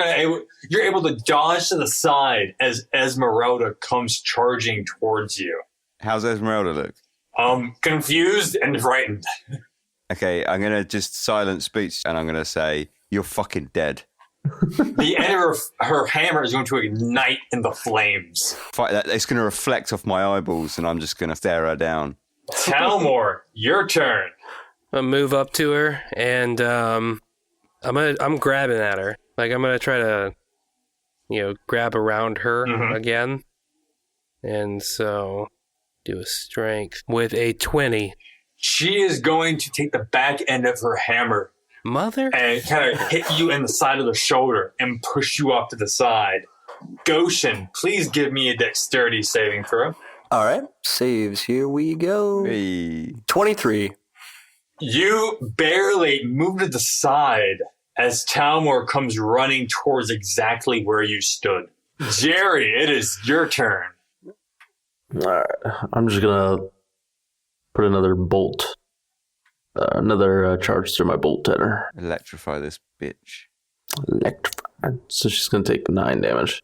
able to dodge to the side as Esmeralda comes charging towards you. How's Esmeralda look? Confused and frightened. Okay, I'm going to just silent speech and I'm going to say, you're fucking dead. The end of her hammer is going to ignite in the flames. It's going to reflect off my eyeballs and I'm just going to stare her down. Talmor, your turn. I'm gonna move up to her and I'm grabbing at her. Like I'm gonna try to, grab around her again. And so do a strength with a 20. She is going to take the back end of her hammer Mother? and kind of hit you in the side of the shoulder and push you off to the side. Goshen, please give me a dexterity saving throw. All right, saves. Here we go. Hey. 23. You barely move to the side as Talmor comes running towards exactly where you stood. Jerry, it is your turn. Alright, I'm just gonna put another bolt, another charge through my bolt at her. Electrify this bitch. Electrified. So she's gonna take 9 damage.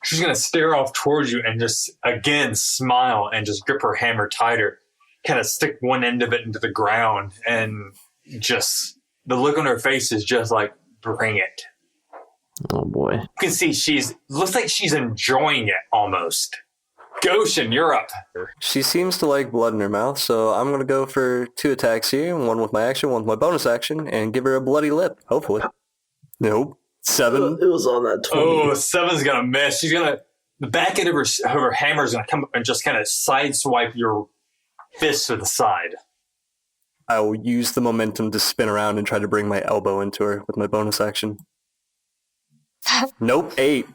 She's going to stare off towards you and just, again, smile and just grip her hammer tighter. Kind of stick one end of it into the ground and just, the look on her face is just like, bring it. Oh boy. You can see looks like she's enjoying it almost. Goshen, you're up. She seems to like blood in her mouth, so I'm going to go for 2 attacks here, one with my action, one with my bonus action, and give her a bloody lip, hopefully. Nope. 7. It was on that 20. Oh, 7's going to miss. She's going to, the back end of her hammer is going to come up and just kind of sideswipe your fist to the side. I will use the momentum to spin around and try to bring my elbow into her with my bonus action. Nope, 8.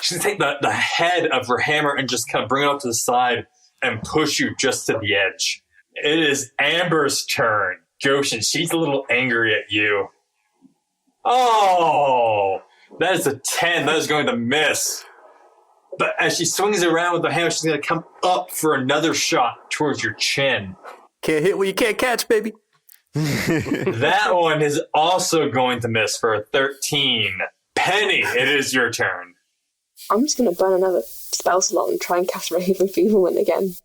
She's going to take the head of her hammer and just kind of bring it up to the side and push you just to the edge. It is Amber's turn. Goshen, she's a little angry at you. Oh, that is a 10. That is going to miss. But as she swings around with the hammer, she's going to come up for another shot towards your chin. Can't hit what you can't catch, baby. That one is also going to miss for a 13. Penny, it is your turn. I'm just going to burn another spell slot and try and cast Ray of Enfeeblement again.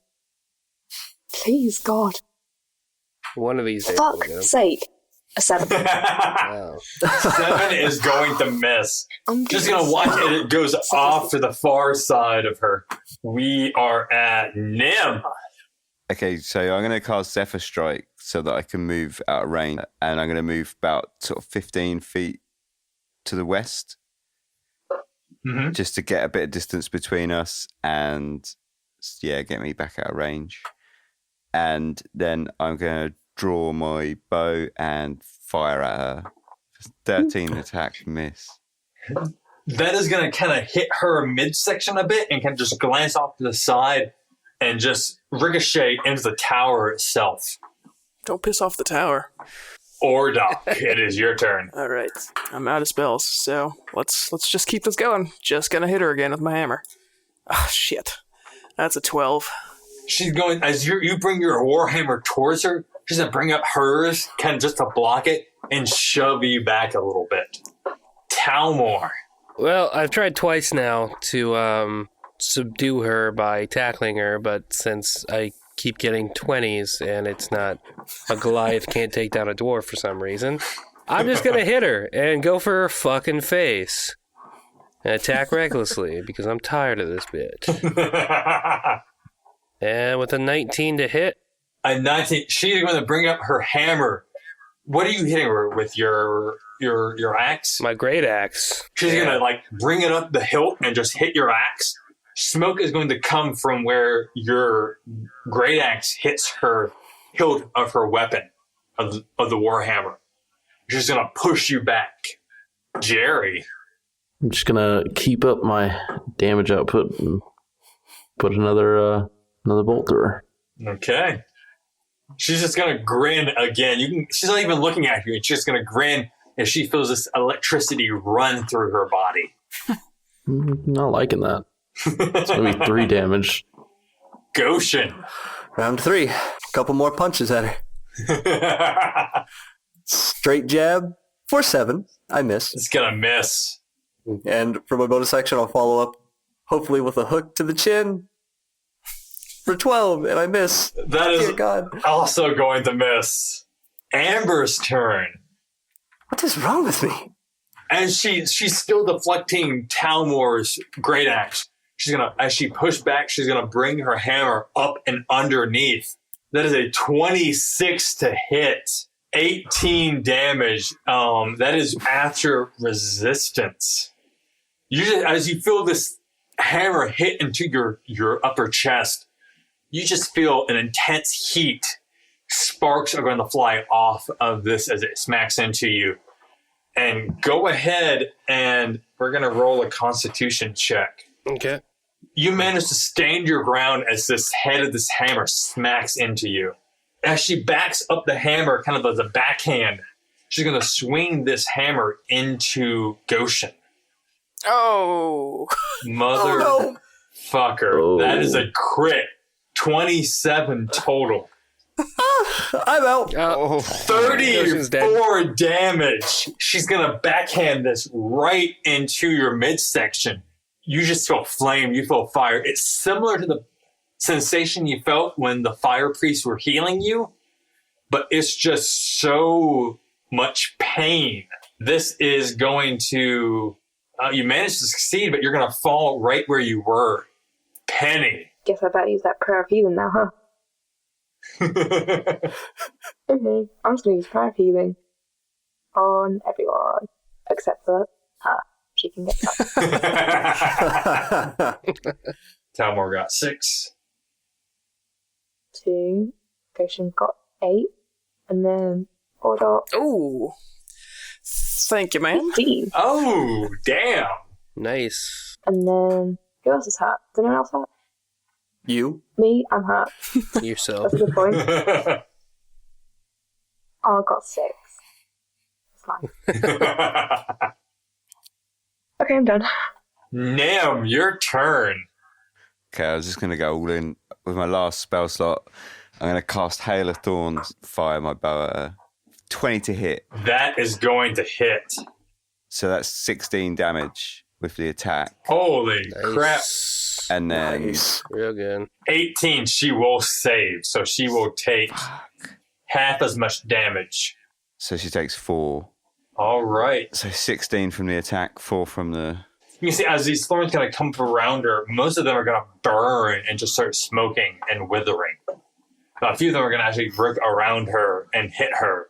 Please, God. One of these days. we'll get 'em. Fuck's sake. A 7. Wow. 7 is going to miss. I'm Just going to watch it. It goes off to the far side of her. We are at Nim. Okay, so I'm going to cast Zephyr Strike so that I can move out of range. And I'm going to move about sort of 15 feet to the west. Mm-hmm. Just to get a bit of distance between us and, get me back out of range. And then I'm going to draw my bow and fire at her. 13 attack miss. That is going to kind of hit her midsection a bit and can just glance off to the side and just ricochet into the tower itself. Don't piss off the tower. Ordok, it is your turn. All right, I'm out of spells, so let's just keep this going. Just gonna hit her again with my hammer. Ah, shit. That's a 12. She's going, as you bring your warhammer towards her, she's going to bring up hers, kind of just to block it, and shove you back a little bit. Talmor. Well, I've tried twice now to subdue her by tackling her, but since I keep getting 20s and it's not a Goliath can't take down a dwarf for some reason, I'm just going to hit her and go for her fucking face and attack recklessly because I'm tired of this bitch. And with a 19 to hit. A 19, she's going to bring up her hammer, What are you hitting her with your axe? My great axe. She's gonna like bring it up the hilt and just hit your axe. Smoke is going to come from where your great axe hits her hilt of her weapon of the warhammer. She's gonna push you back. Jerry. I'm just gonna keep up my damage output and put another bolt through her. Okay. She's just gonna grin again. She's not even looking at you. She's just gonna grin as she feels this electricity run through her body. Not liking that. It's gonna be 3 damage. Goshen. Round 3. Couple more punches at her. Straight jab for 7. I miss. It's gonna miss. And for my bonus action, I'll follow up, hopefully with a hook to the chin for 12, and I miss. That is Dear God. also going to miss. Amber's turn. What is wrong with me? And she's still deflecting Talmore's great axe. She's gonna, as she pushed back, she's gonna bring her hammer up and underneath. That is a 26 to hit. 18 damage. That is after resistance. You just, as you feel this hammer hit into your upper chest, you just feel an intense heat. Sparks are going to fly off of this as it smacks into you. And go ahead and we're going to roll a constitution check. Okay. You manage to stand your ground as this head of this hammer smacks into you. As she backs up the hammer, kind of as a backhand, she's going to swing this hammer into Goshen. Oh. Motherfucker. Oh. That is a crit. 27 total. I'm out. Goshen's dead. 34 damage. She's going to backhand this right into your midsection. You just feel flame. You feel fire. It's similar to the sensation you felt when the fire priests were healing you, but it's just so much pain. This is going to... you managed to succeed, but you're going to fall right where you were. Penny. Guess I better use that prayer of healing now, huh? Okay, I'm just gonna use prayer of healing on everyone except for her. She can get that. Talmor got 6. 2. Goshen got 8. And then Ordok Ooh. Thank you, man. 15. Oh, damn. Nice. And then who else is hurt? Is anyone else hurt? You? Me? I'm hurt. Yourself. That's a good point. Oh, I got 6. It's fine. Okay, I'm done. Nam, your turn. Okay, I was just going to go all in with my last spell slot. I'm going to cast Hail of Thorns, fire my bow at her. 20 to hit. That is going to hit. So that's 16 damage with the attack. Holy Nice. crap. And then Nice. Real good. 18, she will save, so she will take half as much damage. so she takes 4. All right. So 16 from the attack, 4 from the... You can see as these thorns kind of come around her, most of them are going to burn and just start smoking and withering. Now, a few of them are going to actually rip around her and hit her.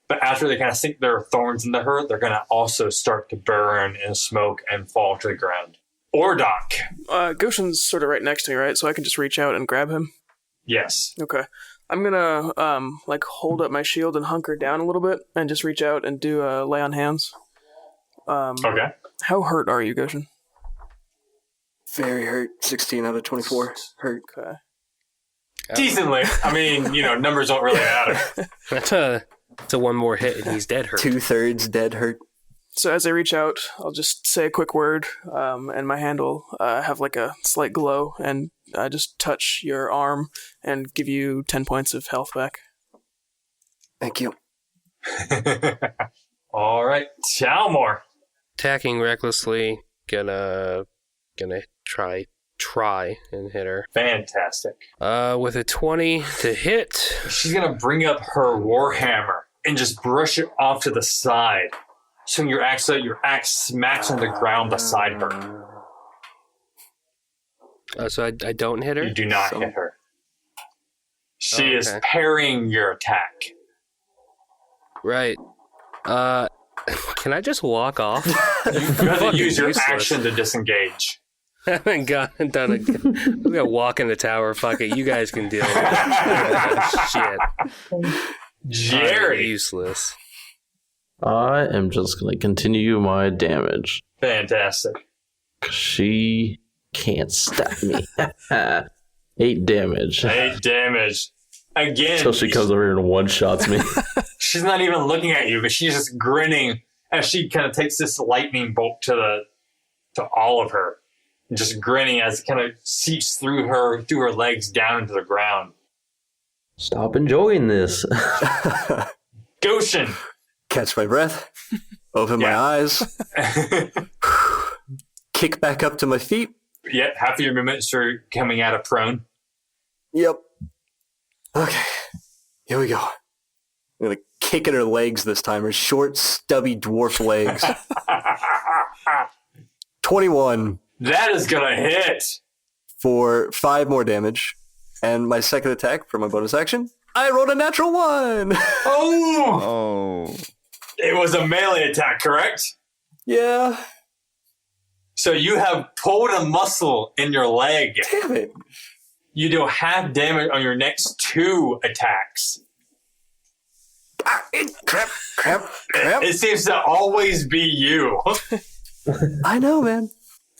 But after they kind of sink their thorns into her, they're going to also start to burn and smoke and fall to the ground. Ordok. Goshen's sort of right next to me, right? So I can just reach out and grab him. Yes. Okay. I'm gonna hold up my shield and hunker down a little bit and just reach out and do a lay on hands. Okay. How hurt are you, Goshen? Very hurt. 16 out of 24. Hurt. Okay. Decently. I mean, numbers don't really matter. That's a one more hit and he's dead hurt. 2/3 dead hurt. So as I reach out, I'll just say a quick word, and my hand will have like a slight glow, and just touch your arm and give you 10 points of health back. Thank you. All right. Talmor. Attacking recklessly, gonna try and hit her. Fantastic. With a 20 to hit. She's going to bring up her warhammer and just brush it off to the side. Swing your axe out, your axe smacks on the ground beside her. So I don't hit her? You do not hit her. She is okay. parrying your attack. Right. Can I just walk off? You have to use your useless. action to disengage. I haven't done it. I'm gonna walk in the tower. Fuck it. You guys can deal with it. Shit. Jerry. I'm useless. I am just going to continue my damage. Fantastic. She can't stop me. 8 damage. 8 damage. Again. Until she comes over here and one-shots me. She's not even looking at you, but she's just grinning as she kind of takes this lightning bolt to all of her. And just grinning as it kind of seeps through her legs down into the ground. Stop enjoying this. Goshen. Catch my breath. Open my eyes. Kick back up to my feet. Yeah, half of your movements are coming out of prone. Yep. Okay. Here we go. I'm going to kick at her legs this time. Her short, stubby dwarf legs. 21. That is going to hit. For 5 more damage. And my second attack for my bonus action, I rolled a natural 1. Oh! It was a melee attack, correct? Yeah. So you have pulled a muscle in your leg. Damn it. You do half damage on your next 2 attacks. Crap. It seems to always be you. I know, man.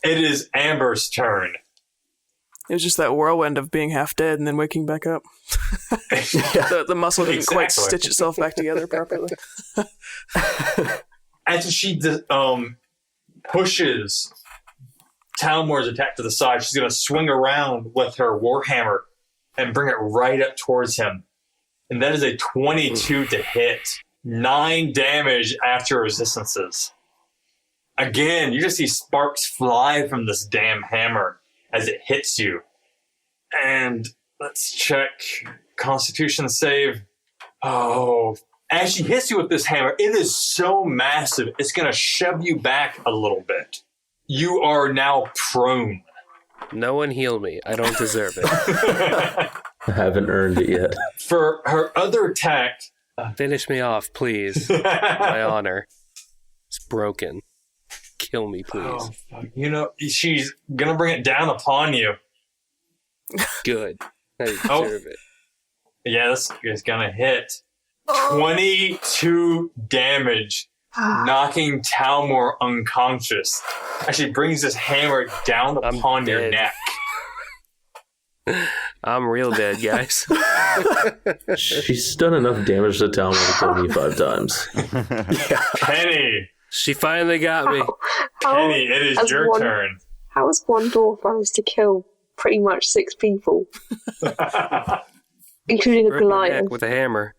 It is Amber's turn. It was just that whirlwind of being half dead and then waking back up. The muscle didn't quite Exactly. stitch itself back together properly. After she pushes Talmore's attack to the side, she's going to swing around with her warhammer and bring it right up towards him. And that is a 22 to hit. 9 damage after resistances. Again, you just see sparks fly from this damn hammer as it hits you. And let's check Constitution save. Oh, as she hits you with this hammer, it is so massive, it's going to shove you back a little bit. You are now prone. No one heal me. I don't deserve it. I haven't earned it yet. For her other attack, Finish me off, please. My honor. It's broken. Kill me, please. you know, she's going to bring it down upon you. Good. I deserve it. Yeah, this is going to hit. 22 damage, knocking Talmor unconscious. As she brings this hammer down upon your dead. neck. I'm real dead, guys. She's done enough damage to Talmor to kill me 5 times. Penny, She finally got me. Penny, it is as your one- turn. How has one dwarf managed to kill pretty much 6 people, including a Broke my neck Goliath? with a hammer.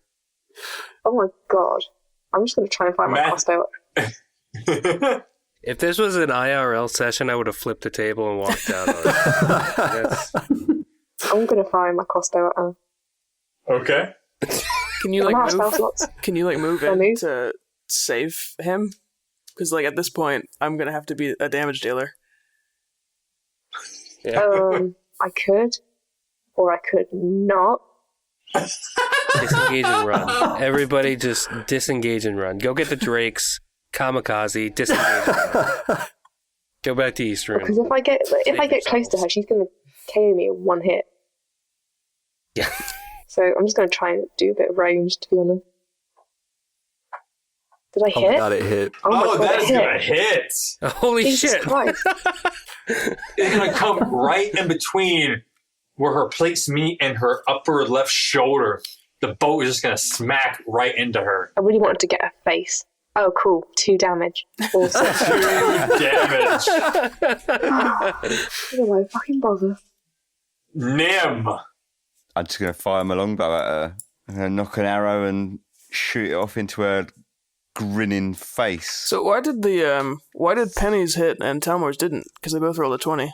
Oh my god. I'm just going to try and find my Matt- crossbow. If this was an IRL session, I would have flipped the table and walked out on it. That's- I'm going to find my crossbow at her. Okay. Can you I'm out like of spell move? slots. Can you like move Can I in move? to save him? Because like at this point, I'm gonna have to be a damage dealer. yeah. I could, or I could not. Disengage and run. Everybody just disengage and run. Go get the drakes. Kamikaze. Disengage and run. Go back to East Room. Because if I get close to her, she's going to KO me in 1 hit. Yeah. So I'm just going to try and do a bit of range, to be honest. Did I Oh hit? my god, it hit. Oh my god, that it is hit. going to hit. Holy Jesus shit. Christ. It's going to come right in between where her plates meet and her upper left shoulder. The bolt is just going to smack right into her. I really wanted to get her face. Oh, cool. 2 damage. Awesome. 2 damage. Why fucking bother? Nim. I'm just going to fire my longbow at her. I'm going to knock an arrow and shoot it off into her grinning face. So why did Penny's hit and Talmor's didn't? Because they both rolled a 20.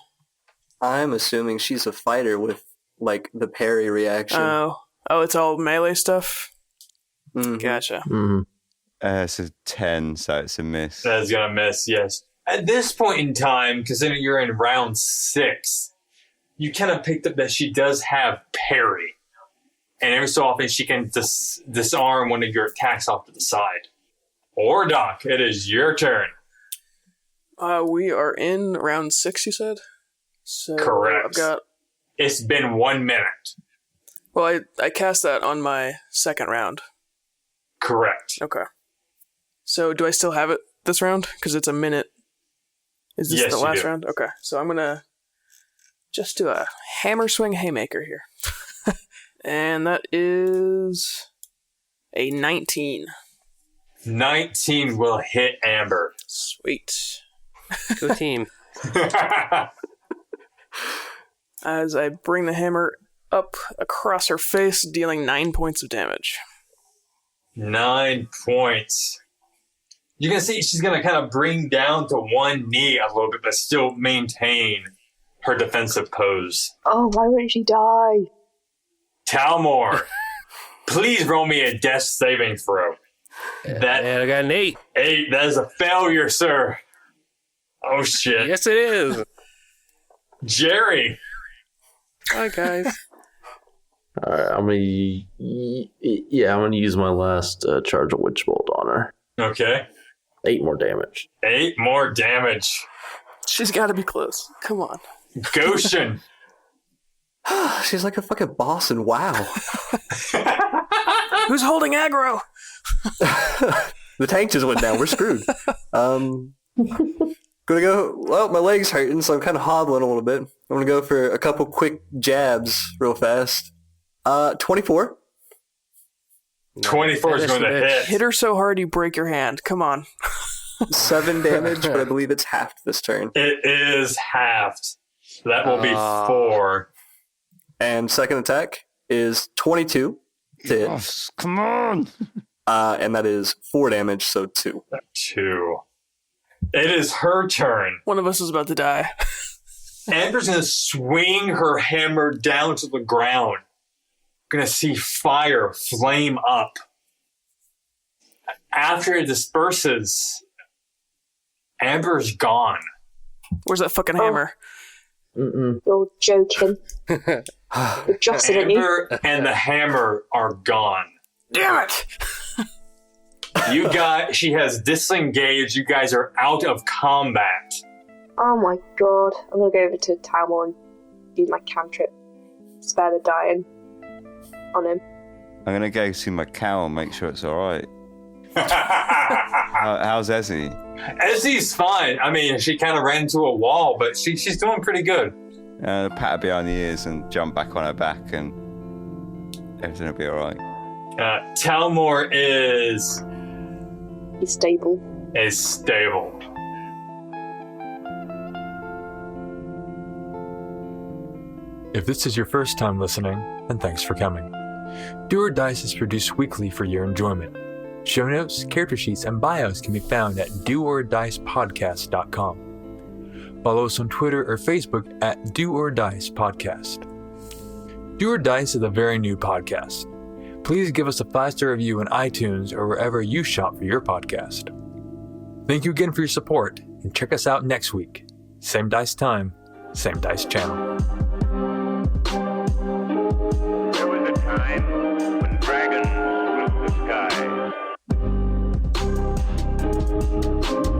I'm assuming she's a fighter with, like, the parry reaction. Oh, it's all melee stuff. Mhm. Gotcha. Mhm. It's a 10, so it's a miss. That is going to miss, yes. At this point in time, considering you're in round 6, you kind of picked up that she does have parry. and every so often she can disarm one of your attacks off to the side. Ordok, it is your turn. We are in round 6, you said? So Correct. I've got... It's been 1 minute. Well, I cast that on my second round. Correct. Okay. So do I still have it this round? Because it's a minute. Is this Yes, the you last do. round? Okay. So I'm going to just do a hammer swing haymaker here. And that is a 19. 19 will hit Amber. Sweet. Go team. As I bring the hammer up across her face, dealing 9 points of damage. 9 points. You can see she's going to kind of bring down to one knee a little bit, but still maintain her defensive pose. Oh, why wouldn't she die? Talmor, please roll me a death saving throw. That And I got an 8. 8, that is a failure, sir. Oh, shit. Yes, it is. Jerry. Hi, guys. All right, I'm gonna use my last charge of Witch Bolt on her. Okay. 8 more damage. 8 more damage. She's got to be close. Come on. Goshen. She's like a fucking boss in WoW. Who's holding aggro? The tank just went down. We're screwed. Gonna go. Well, my leg's hurting, so I'm kind of hobbling a little bit. I'm gonna go for a couple quick jabs, real fast. 24. 24 is Finish going the to bitch. hit. Hit her so hard you break your hand. Come on. 7 damage, but I believe it's halved this turn. It is halved. That will be Ah. 4. And second attack is 22 to hit, Yes, come on. and that is 4 damage, so 2. 2. It is her turn. One of us is about to die. Amber's going to swing her hammer down to the ground. Going to see fire flame up. After it disperses, Amber's gone. Where's that fucking hammer? You're joking. You're jossing at me. Amber and the hammer are gone. Damn it! You guys, she has disengaged. You guys are out of combat. Oh my god. I'm gonna go over to Talmor and do my cantrip. Spare the dying on him. I'm gonna go see my cow and make sure it's all right. How's Ezzy? Essie's fine. I mean, she kind of ran into a wall, but she's doing pretty good. Pat her behind the ears and jump back on her back, and everything will be all right. Talmor is He's stable. stable. If this is your first time listening, then thanks for coming. Do or Dice is produced weekly for your enjoyment. Show notes, character sheets, and bios can be found at doordicepodcast.com. Follow us on Twitter or Facebook at Do or Dice Podcast. Do or Dice is a very new podcast. Please give us a 5-star review on iTunes or wherever you shop for your podcast. Thank you again for your support, and check us out next week. Same dice time, same dice channel. There was a time when dragons ruled the sky.